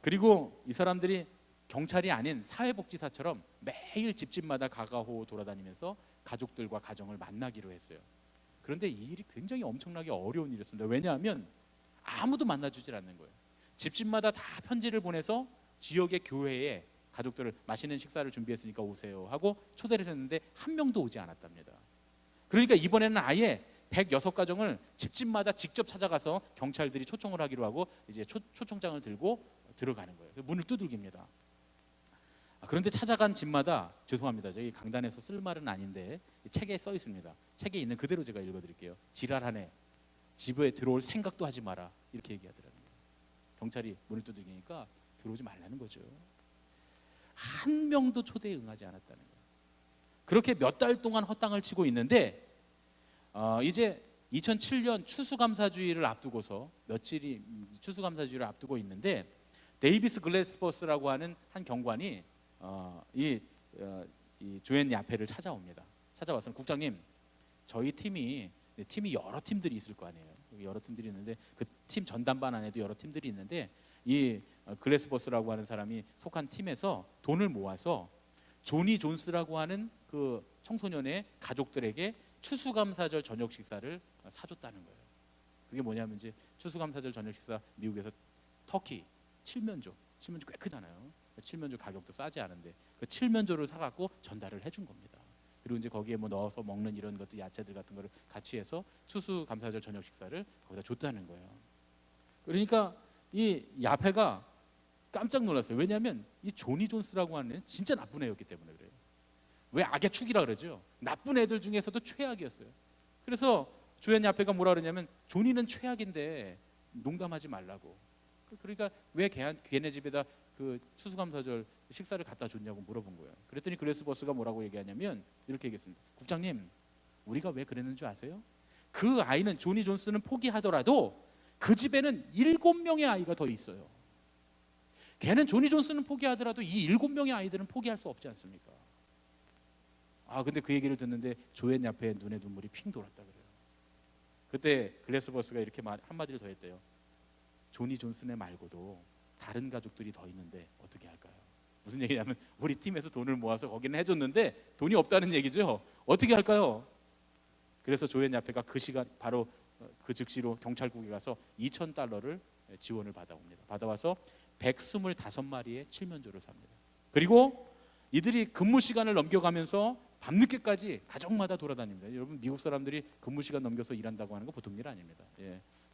B: 그리고 이 사람들이 경찰이 아닌 사회복지사처럼 매일 집집마다 가가호 돌아다니면서 가족들과 가정을 만나기로 했어요. 그런데 이 일이 굉장히 엄청나게 어려운 일이었습니다. 왜냐하면 아무도 만나주질 않는 거예요. 집집마다 다 편지를 보내서 지역의 교회에 가족들을 맛있는 식사를 준비했으니까 오세요 하고 초대를 했는데 한 명도 오지 않았답니다. 그러니까 이번에는 아예 106가정을 집집마다 직접 찾아가서 경찰들이 초청을 하기로 하고 이제 초청장을 들고 들어가는 거예요. 문을 두들깁니다. 그런데 찾아간 집마다, 죄송합니다, 저기 강단에서 쓸 말은 아닌데 책에 써 있습니다. 책에 있는 그대로 제가 읽어드릴게요. 지랄하네, 집에 들어올 생각도 하지 마라, 이렇게 얘기하더라고요. 경찰이 문을 두들기니까 들어오지 말라는 거죠. 한 명도 초대에 응하지 않았다는 거예요. 그렇게 몇 달 동안 헛땅을 치고 있는데 이제 2007년 추수감사주의를 앞두고서 며칠이 추수감사주의를 앞두고 있는데 데이비스 글래스버스라고 하는 한 경관이 이 조앤 야페를 찾아옵니다. 찾아와서 국장님, 저희 팀이 여러 팀들이 있을 거 아니에요. 여러 팀들이 있는데 그 팀 전담반 안에도 여러 팀들이 있는데 이 글래스버스라고 하는 사람이 속한 팀에서 돈을 모아서 조니 존스라고 하는 그 청소년의 가족들에게 추수감사절 저녁 식사를 사줬다는 거예요. 그게 뭐냐면 이제 추수감사절 저녁 식사, 미국에서 터키 칠면조 꽤 크잖아요. 칠면조 가격도 싸지 않은데 그 칠면조를 사갖고 전달을 해준 겁니다. 그리고 이제 거기에 뭐 넣어서 먹는 이런 것도 야채들 같은 거를 같이 해서 추수감사절 저녁 식사를 거기다 줬다는 거예요. 그러니까 이 야페가 깜짝 놀랐어요. 왜냐하면 이 조니 존스라고 하는 애는 진짜 나쁜 애였기 때문에 그래요. 왜 악의 축이라 그러죠. 나쁜 애들 중에서도 최악이었어요. 그래서 조앤 야페가 뭐라 그러냐면 조니는 최악인데 농담하지 말라고. 그러니까 왜 걔네 집에다 그 추수감사절 식사를 갖다 줬냐고 물어본 거예요. 그랬더니 글래스버스가 뭐라고 얘기하냐면 이렇게 얘기했습니다. 국장님, 우리가 왜 그랬는 줄 아세요? 그 아이는 조니 존스는 포기하더라도 그 집에는 7명의 아이가 더 있어요. 걔는 조니 존스는 포기하더라도 이 7명의 아이들은 포기할 수 없지 않습니까? 근데 그 얘기를 듣는데 조앤 야페의 눈에 눈물이 핑 돌았다 그래요. 그때 글래스버스가 이렇게 한마디를 더 했대요. 조니 존스네 말고도 다른 가족들이 더 있는데 어떻게 할까요? 무슨 얘기냐면 우리 팀에서 돈을 모아서 거기는 해줬는데 돈이 없다는 얘기죠. 어떻게 할까요? 그래서 조앤 야페가 그 시간 바로 그 즉시로 경찰국에 가서 $2,000를 지원을 받아옵니다. 받아와서 125마리의 칠면조를 삽니다. 그리고 이들이 근무 시간을 넘겨가면서 밤늦게까지 가정마다 돌아다닙니다. 여러분, 미국 사람들이 근무 시간 넘겨서 일한다고 하는 거 보통 일 아닙니다.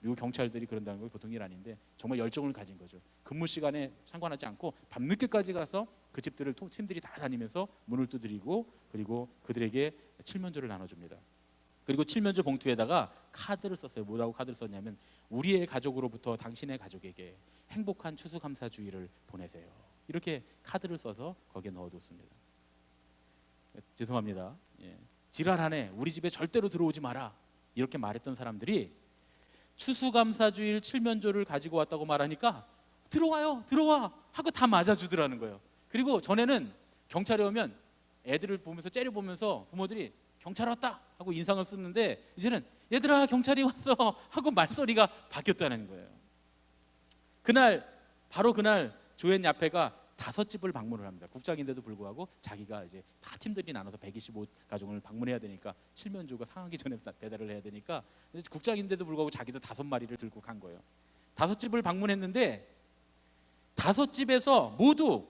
B: 미국 경찰들이 그런다는 거 보통 일 아닌데 정말 열정을 가진 거죠. 근무 시간에 상관하지 않고 밤늦게까지 가서 그 집들을 팀들이 다 다니면서 문을 두드리고 그리고 그들에게 칠면조를 나눠줍니다. 그리고 칠면조 봉투에다가 카드를 썼어요. 뭐라고 카드를 썼냐면 우리의 가족으로부터 당신의 가족에게 행복한 추수감사주의를 보내세요. 이렇게 카드를 써서 거기에 넣어뒀습니다. 죄송합니다. 지랄하네, 우리 집에 절대로 들어오지 마라, 이렇게 말했던 사람들이 추수감사주일 칠면조를 가지고 왔다고 말하니까 들어와요, 들어와 하고 다 맞아주더라는 거예요. 그리고 전에는 경찰이 오면 애들을 보면서 째려보면서 부모들이 경찰 왔다 하고 인상을 쓰는데 이제는 얘들아 경찰이 왔어 하고 말소리가 바뀌었다는 거예요. 바로 그날 조앤 야페가 5집을 방문을 합니다. 국장인데도 불구하고 자기가 이제 다 팀들이 나눠서 125가정을 방문해야 되니까 칠면조가 상하기 전에 배달을 해야 되니까 국장인데도 불구하고 자기도 5마리를 들고 간 거예요. 5집을 방문했는데 5집에서 모두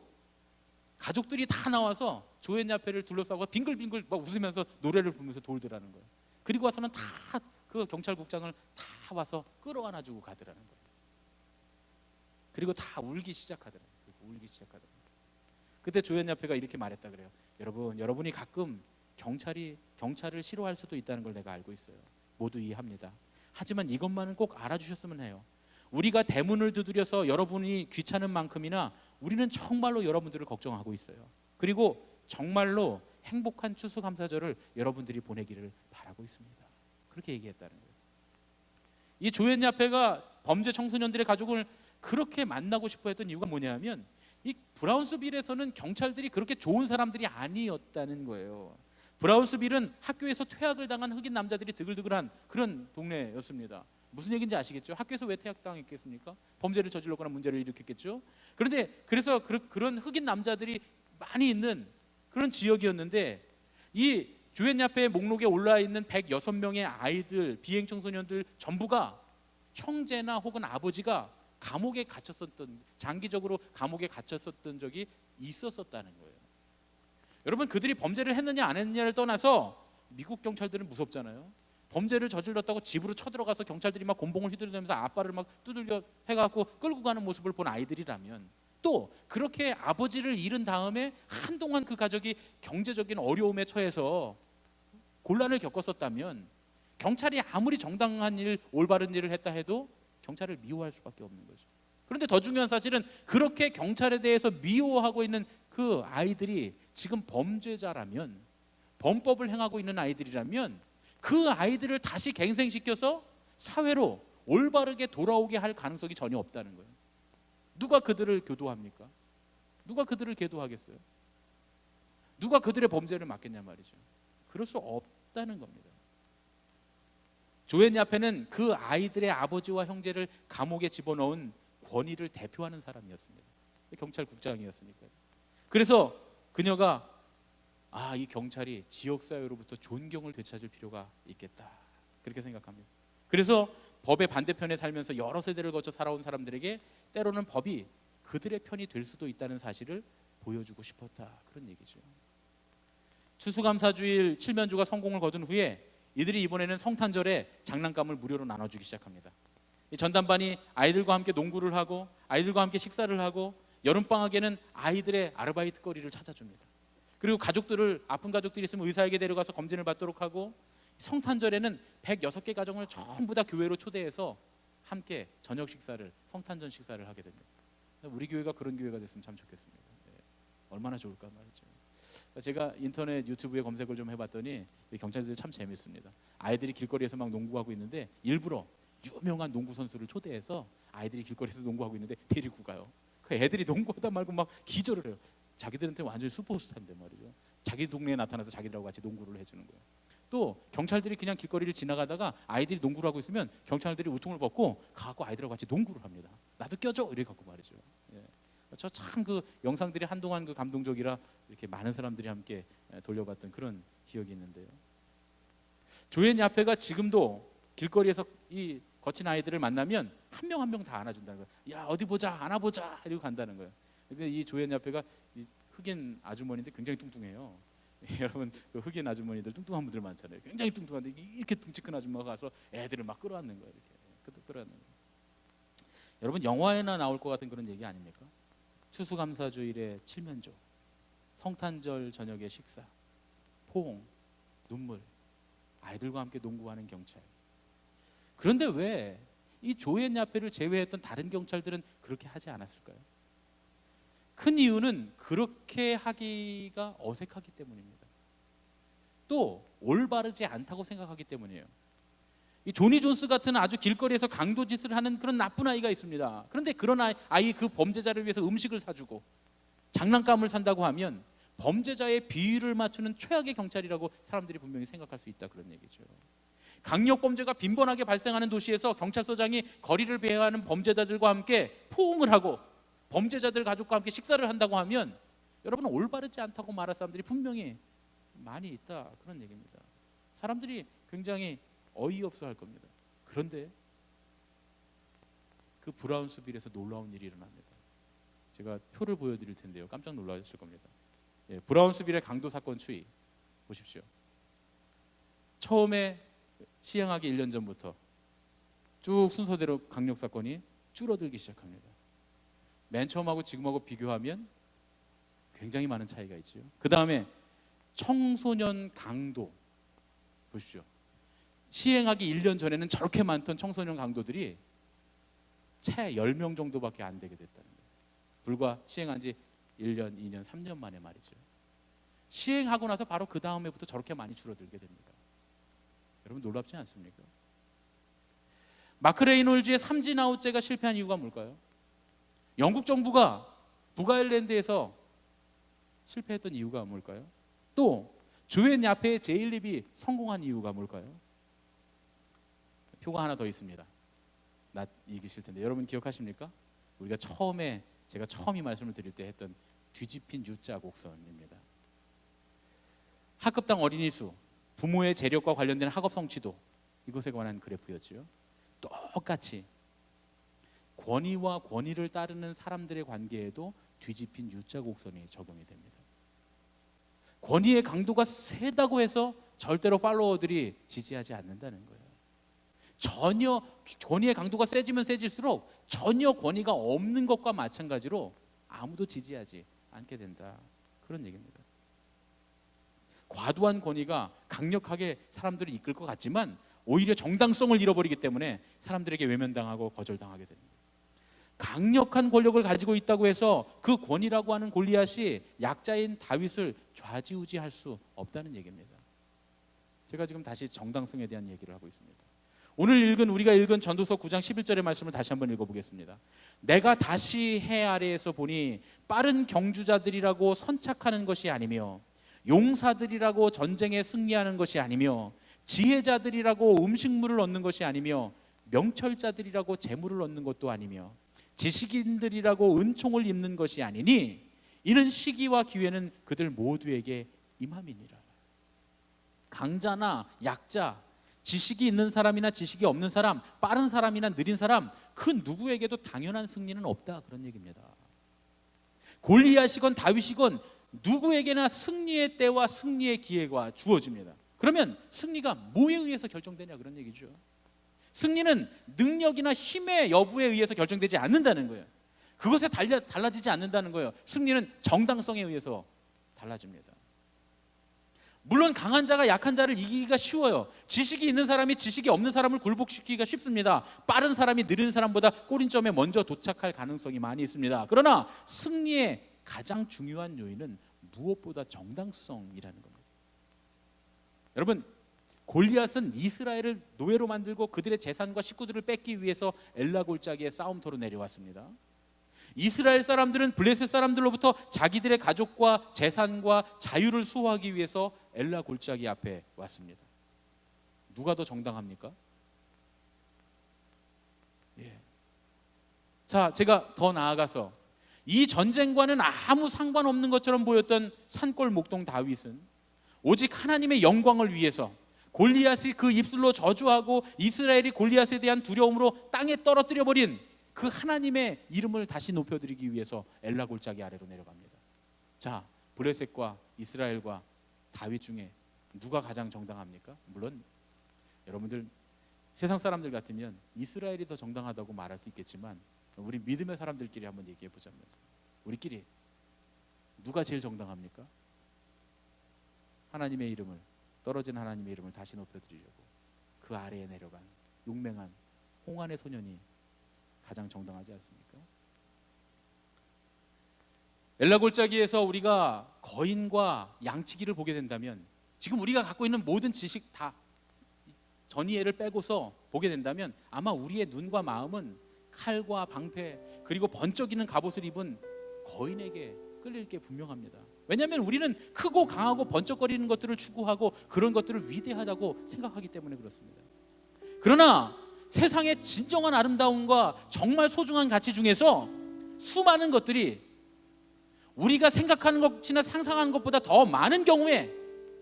B: 가족들이 다 나와서 조앤 야페를 둘러싸고 빙글빙글 막 웃으면서 노래를 부르면서 돌더라는 거예요. 그리고 와서는 다 그 경찰국장을 다 와서 끌어안아주고 가더라는 거예요. 그리고 다 울기 시작하더라고요. 그때 조앤 야페가 이렇게 말했다 그래요. 여러분이 가끔 경찰을 싫어할 수도 있다는 걸 내가 알고 있어요. 모두 이해합니다. 하지만 이것만은 꼭 알아주셨으면 해요. 우리가 대문을 두드려서 여러분이 귀찮은 만큼이나 우리는 정말로 여러분들을 걱정하고 있어요. 그리고 정말로 행복한 추수감사절을 여러분들이 보내기를 바라고 있습니다. 그렇게 얘기했다는 거예요. 이 조앤야페가 범죄 청소년들의 가족을 그렇게 만나고 싶어 했던 이유가 뭐냐면 이 브라운스빌에서는 경찰들이 그렇게 좋은 사람들이 아니었다는 거예요. 브라운스빌은 학교에서 퇴학을 당한 흑인 남자들이 드글드글한 그런 동네였습니다. 무슨 얘기인지 아시겠죠? 학교에서 왜 퇴학당했겠습니까? 범죄를 저질렀거나 문제를 일으켰겠죠. 그래서 그런 흑인 남자들이 많이 있는 그런 지역이었는데 이 조앤야페의 목록에 올라 있는 106명의 아이들, 비행 청소년들 전부가 형제나 혹은 아버지가 감옥에 갇혔었던, 장기적으로 감옥에 갇혔었던 적이 있었다는 거예요. 여러분, 그들이 범죄를 했느냐 안 했느냐를 떠나서 미국 경찰들은 무섭잖아요. 범죄를 저질렀다고 집으로 쳐들어가서 경찰들이 막 곤봉을 휘두르면서 아빠를 막 두들겨 해갖고 끌고 가는 모습을 본 아이들이라면, 또 그렇게 아버지를 잃은 다음에 한동안 그 가족이 경제적인 어려움에 처해서 곤란을 겪었었다면, 경찰이 아무리 정당한 일, 올바른 일을 했다 해도 경찰을 미워할 수밖에 없는 거죠. 그런데 더 중요한 사실은 그렇게 경찰에 대해서 미워하고 있는 그 아이들이 지금 범죄자라면, 범법을 행하고 있는 아이들이라면 그 아이들을 다시 갱생시켜서 사회로 올바르게 돌아오게 할 가능성이 전혀 없다는 거예요. 누가 그들을 교도합니까? 누가 그들을 계도하겠어요? 누가 그들의 범죄를 막겠냐 말이죠. 그럴 수 없다는 겁니다. 조앤야페는 그 아이들의 아버지와 형제를 감옥에 집어넣은 권위를 대표하는 사람이었습니다. 경찰국장이었으니까요. 그래서 그녀가 이 경찰이 지역사회로부터 존경을 되찾을 필요가 있겠다, 그렇게 생각합니다. 그래서 법의 반대편에 살면서 여러 세대를 거쳐 살아온 사람들에게 때로는 법이 그들의 편이 될 수도 있다는 사실을 보여주고 싶었다, 그런 얘기죠. 추수감사주일 칠면조가 성공을 거둔 후에 이들이 이번에는 성탄절에 장난감을 무료로 나눠주기 시작합니다. 이 전담반이 아이들과 함께 농구를 하고 아이들과 함께 식사를 하고 여름방학에는 아이들의 아르바이트 거리를 찾아줍니다. 그리고 아픈 가족들이 있으면 의사에게 데려가서 검진을 받도록 하고, 성탄절에는 106개 가정을 전부 다 교회로 초대해서 함께 저녁 식사를, 성탄절 식사를 하게 됩니다. 우리 교회가 그런 교회가 됐으면 참 좋겠습니다. 얼마나 좋을까 말이죠. 제가 인터넷 유튜브에 검색을 좀 해봤더니 경찰들이 참 재밌습니다. 아이들이 길거리에서 막 농구하고 있는데 일부러 유명한 농구 선수를 초대해서 아이들이 길거리에서 농구하고 있는데 데리고 가요. 그 애들이 농구하다 말고 막 기절을 해요. 자기들한테 완전히 슈퍼스타인데 말이죠. 자기 동네에 나타나서 자기들하고 같이 농구를 해주는 거예요. 또 경찰들이 그냥 길거리를 지나가다가 아이들이 농구를 하고 있으면 경찰들이 우통을 벗고 가고 아이들하고 같이 농구를 합니다. 나도 껴줘, 이래 갖고 말이죠. 저 참 그 영상들이 한동안 그 감동적이라 이렇게 많은 사람들이 함께 돌려봤던 그런 기억이 있는데요. 조앤야페가 지금도 길거리에서 이 거친 아이들을 만나면 한 명 한 명 다 안아준다는 거예요. 야, 어디 보자, 안아보자, 이러고 간다는 거예요. 근데 이 조앤야페가 흑인 아주머니인데 굉장히 뚱뚱해요. 여러분, 그 흑인 아주머니들 뚱뚱한 분들 많잖아요. 굉장히 뚱뚱한데 이렇게 뚱치 큰 아줌마가 가서 애들을 막 끌어안는 거예요. 이렇게 끌어안는 거예요. 여러분, 영화에나 나올 것 같은 그런 얘기 아닙니까? 추수감사주일의 칠면조, 성탄절 저녁의 식사, 포옹, 눈물, 아이들과 함께 농구하는 경찰. 그런데 왜 이 조앤야페를 제외했던 다른 경찰들은 그렇게 하지 않았을까요? 큰 이유는 그렇게 하기가 어색하기 때문입니다. 또 올바르지 않다고 생각하기 때문이에요. 이 조니 존스 같은 아주 길거리에서 강도짓을 하는 그런 나쁜 아이가 있습니다. 그런데 그런 아이 그 범죄자를 위해서 음식을 사주고 장난감을 산다고 하면 범죄자의 비율을 맞추는 최악의 경찰이라고 사람들이 분명히 생각할 수 있다, 그런 얘기죠. 강력 범죄가 빈번하게 발생하는 도시에서 경찰서장이 거리를 배회하는 범죄자들과 함께 포옹을 하고 범죄자들 가족과 함께 식사를 한다고 하면 여러분은 올바르지 않다고 말할 사람들이 분명히 많이 있다, 그런 얘기입니다. 사람들이 굉장히 어이없어 할 겁니다. 그런데 그 브라운스빌에서 놀라운 일이 일어납니다. 제가 표를 보여드릴 텐데요, 깜짝 놀라실 겁니다. 브라운스빌의 강도 사건 추이 보십시오. 처음에 시행하기 1년 전부터 쭉 순서대로 강력 사건이 줄어들기 시작합니다. 맨 처음하고 지금하고 비교하면 굉장히 많은 차이가 있죠. 그 다음에 청소년 강도 보십시오. 시행하기 1년 전에는 저렇게 많던 청소년 강도들이 채 10명 정도밖에 안 되게 됐다는 거예요. 불과 시행한 지 1년, 2년, 3년 만에 말이죠. 시행하고 나서 바로 그 다음에부터 저렇게 많이 줄어들게 됩니다. 여러분 놀랍지 않습니까? 마크 레이놀즈의 삼진아웃제가 실패한 이유가 뭘까요? 영국 정부가 북아일랜드에서 실패했던 이유가 뭘까요? 또 조앤 야페의 제일립이 성공한 이유가 뭘까요? 표가 하나 더 있습니다. 나 이기실 텐데 여러분 기억하십니까? 우리가 제가 처음 이 말씀을 드릴 때 했던 뒤집힌 U자 곡선입니다. 학급당 어린이 수, 부모의 재력과 관련된 학업 성취도, 이것에 관한 그래프였죠. 똑같이 권위와 권위를 따르는 사람들의 관계에도 뒤집힌 U자 곡선이 적용이 됩니다. 권위의 강도가 세다고 해서 절대로 팔로워들이 지지하지 않는다는 거예요. 전혀 권위의 강도가 세지면 세질수록 전혀 권위가 없는 것과 마찬가지로 아무도 지지하지 않게 된다, 그런 얘기입니다. 과도한 권위가 강력하게 사람들을 이끌 것 같지만 오히려 정당성을 잃어버리기 때문에 사람들에게 외면당하고 거절당하게 됩니다. 강력한 권력을 가지고 있다고 해서 그 권위라고 하는 골리앗이 약자인 다윗을 좌지우지할 수 없다는 얘기입니다. 제가 지금 다시 정당성에 대한 얘기를 하고 있습니다. 오늘 우리가 읽은 전도서 9장 11절의 말씀을 다시 한번 읽어보겠습니다. 내가 다시 해 아래에서 보니 빠른 경주자들이라고 선착하는 것이 아니며 용사들이라고 전쟁에 승리하는 것이 아니며 지혜자들이라고 음식물을 얻는 것이 아니며 명철자들이라고 재물을 얻는 것도 아니며 지식인들이라고 은총을 입는 것이 아니니 이는 시기와 기회는 그들 모두에게 임함이니라. 강자나 약자, 지식이 있는 사람이나 지식이 없는 사람, 빠른 사람이나 느린 사람, 그 누구에게도 당연한 승리는 없다, 그런 얘기입니다. 골리앗이건 다윗이건 누구에게나 승리의 때와 승리의 기회가 주어집니다. 그러면 승리가 뭐에 의해서 결정되냐, 그런 얘기죠. 승리는 능력이나 힘의 여부에 의해서 결정되지 않는다는 거예요. 그것에 달라지지 않는다는 거예요. 승리는 정당성에 의해서 달라집니다. 물론 강한 자가 약한 자를 이기기가 쉬워요. 지식이 있는 사람이 지식이 없는 사람을 굴복시키기가 쉽습니다. 빠른 사람이 느린 사람보다 꼬린점에 먼저 도착할 가능성이 많이 있습니다. 그러나 승리의 가장 중요한 요인은 무엇보다 정당성이라는 겁니다. 여러분, 골리앗은 이스라엘을 노예로 만들고 그들의 재산과 식구들을 뺏기 위해서 엘라 골짜기에 싸움터로 내려왔습니다. 이스라엘 사람들은 블레셋 사람들로부터 자기들의 가족과 재산과 자유를 수호하기 위해서 엘라 골짜기 앞에 왔습니다. 누가 더 정당합니까? 자, 제가 더 나아가서 이 전쟁과는 아무 상관없는 것처럼 보였던 산골 목동 다윗은 오직 하나님의 영광을 위해서 골리앗이 그 입술로 저주하고 이스라엘이 골리앗에 대한 두려움으로 땅에 떨어뜨려 버린 그 하나님의 이름을 다시 높여드리기 위해서 엘라 골짜기 아래로 내려갑니다. 자, 블레셋과 이스라엘과 다윗 중에 누가 가장 정당합니까? 물론 여러분들 세상 사람들 같으면 이스라엘이 더 정당하다고 말할 수 있겠지만 우리 믿음의 사람들끼리 한번 얘기해 보자면 우리끼리 누가 제일 정당합니까? 하나님의 이름을, 떨어진 하나님의 이름을 다시 높여드리려고 그 아래에 내려간 용맹한 홍안의 소년이 가장 정당하지 않습니까? 엘라 골짜기에서 우리가 거인과 양치기를 보게 된다면, 지금 우리가 갖고 있는 모든 지식 다 전이해를 빼고서 보게 된다면 아마 우리의 눈과 마음은 칼과 방패 그리고 번쩍이는 갑옷을 입은 거인에게 끌릴 게 분명합니다. 왜냐하면 우리는 크고 강하고 번쩍거리는 것들을 추구하고 그런 것들을 위대하다고 생각하기 때문에 그렇습니다. 그러나 세상의 진정한 아름다움과 정말 소중한 가치 중에서 수많은 것들이 우리가 생각하는 것이나 상상하는 것보다 더 많은 경우에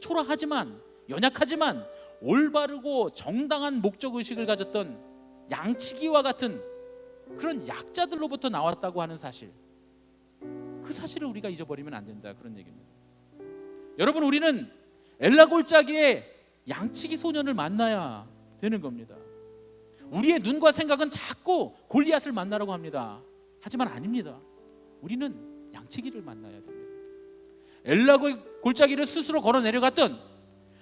B: 초라하지만 연약하지만 올바르고 정당한 목적의식을 가졌던 양치기와 같은 그런 약자들로부터 나왔다고 하는 사실, 그 사실을 우리가 잊어버리면 안 된다, 그런 얘기입니다. 여러분, 우리는 엘라 골짜기에 양치기 소년을 만나야 되는 겁니다. 우리의 눈과 생각은 자꾸 골리앗을 만나라고 합니다. 하지만 아닙니다. 우리는 양치기를 만나야 됩니다. 엘라 골짜기를 스스로 걸어 내려갔던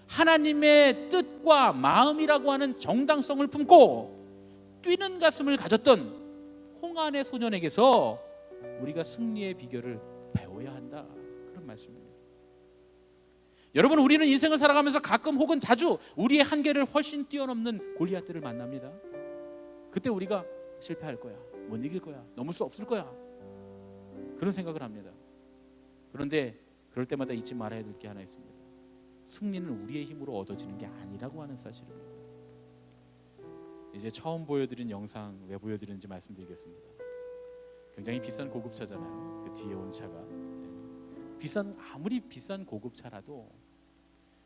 B: 하나님의 뜻과 마음이라고 하는 정당성을 품고 뛰는 가슴을 가졌던 홍안의 소년에게서 우리가 승리의 비결을 배워야 한다, 그런 말씀입니다. 여러분, 우리는 인생을 살아가면서 가끔 혹은 자주 우리의 한계를 훨씬 뛰어넘는 골리앗들을 만납니다. 그때 우리가 실패할 거야, 못 이길 거야, 넘을 수 없을 거야, 그런 생각을 합니다. 그런데 그럴 때마다 잊지 말아야 될 게 하나 있습니다. 승리는 우리의 힘으로 얻어지는 게 아니라고 하는 사실입니다. 이제 처음 보여드린 영상 왜 보여드리는지 말씀드리겠습니다. 굉장히 비싼 고급차잖아요. 그 뒤에 온 차가 아무리 비싼 고급차라도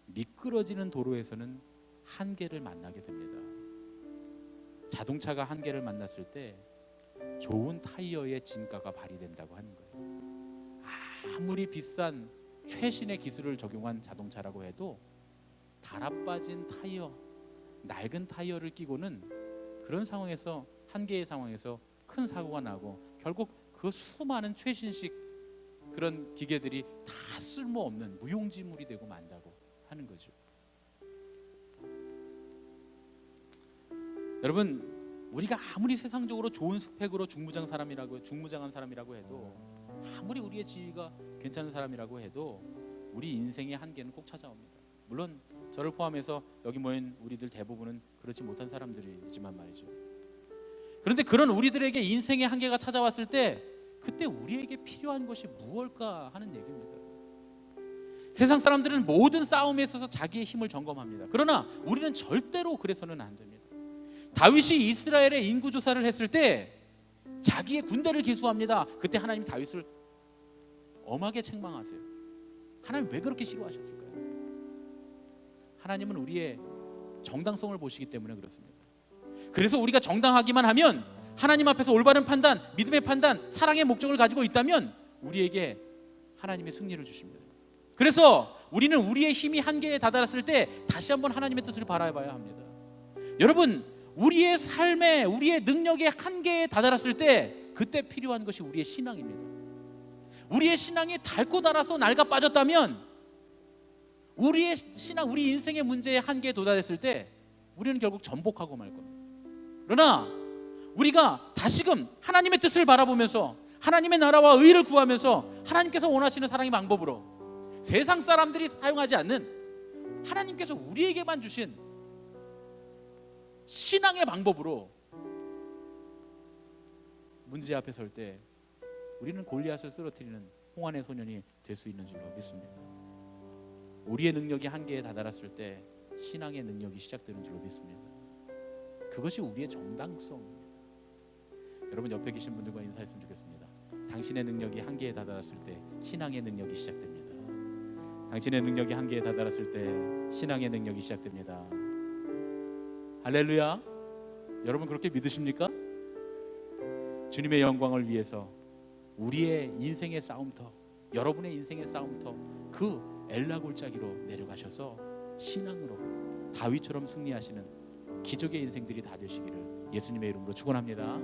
B: 미끄러지는 도로에서는 한계를 만나게 됩니다. 자동차가 한계를 만났을 때 좋은 타이어의 진가가 발휘된다고 하는 거예요. 아무리 비싼 최신의 기술을 적용한 자동차라고 해도 달아빠진 타이어, 낡은 타이어를 끼고는 그런 상황에서, 한계의 상황에서 큰 사고가 나고 결국 그 수많은 최신식 그런 기계들이 다 쓸모없는 무용지물이 되고 만다고 하는 거죠. 여러분, 우리가 아무리 세상적으로 좋은 스펙으로 중무장한 사람이라고 해도, 아무리 우리의 지위가 괜찮은 사람이라고 해도 우리 인생의 한계는 꼭 찾아옵니다. 물론 저를 포함해서 여기 모인 우리들 대부분은 그렇지 못한 사람들이지만 말이죠. 그런데 그런 우리들에게 인생의 한계가 찾아왔을 때 그때 우리에게 필요한 것이 무엇일까 하는 얘기입니다. 세상 사람들은 모든 싸움에 있어서 자기의 힘을 점검합니다. 그러나 우리는 절대로 그래서는 안 됩니다. 다윗이 이스라엘의 인구 조사를 했을 때 자기의 군대를 기수합니다. 그때 하나님이 다윗을 엄하게 책망하세요. 하나님 왜 그렇게 싫어하셨을까요? 하나님은 우리의 정당성을 보시기 때문에 그렇습니다. 그래서 우리가 정당하기만 하면, 하나님 앞에서 올바른 판단, 믿음의 판단, 사랑의 목적을 가지고 있다면 우리에게 하나님의 승리를 주십니다. 그래서 우리는 우리의 힘이 한계에 다다랐을 때 다시 한번 하나님의 뜻을 바라봐야 합니다. 여러분, 우리의 삶에, 우리의 능력의 한계에 다다랐을 때 그때 필요한 것이 우리의 신앙입니다. 우리의 신앙이 닳고 닳아서 낡아 빠졌다면, 우리의 신앙, 우리 인생의 문제의 한계에 도달했을 때 우리는 결국 전복하고 말 겁니다. 그러나 우리가 다시금 하나님의 뜻을 바라보면서 하나님의 나라와 의를 구하면서 하나님께서 원하시는 사랑의 방법으로, 세상 사람들이 사용하지 않는 하나님께서 우리에게만 주신 신앙의 방법으로 문제 앞에 설 때 우리는 골리앗을 쓰러뜨리는 홍안의 소년이 될 수 있는 줄로 믿습니다. 우리의 능력이 한계에 다다랐을 때 신앙의 능력이 시작되는 줄로 믿습니다. 그것이 우리의 정당성입니다. 여러분, 옆에 계신 분들과 인사했으면 좋겠습니다. 당신의 능력이 한계에 다다랐을 때 신앙의 능력이 시작됩니다. 당신의 능력이 한계에 다다랐을 때 신앙의 능력이 시작됩니다. 할렐루야. 여러분, 그렇게 믿으십니까? 주님의 영광을 위해서 우리의 인생의 싸움터, 여러분의 인생의 싸움터, 그 엘라 골짜기로 내려가셔서 신앙으로 다윗처럼 승리하시는 기적의 인생들이 다 되시기를 예수님의 이름으로 축원합니다.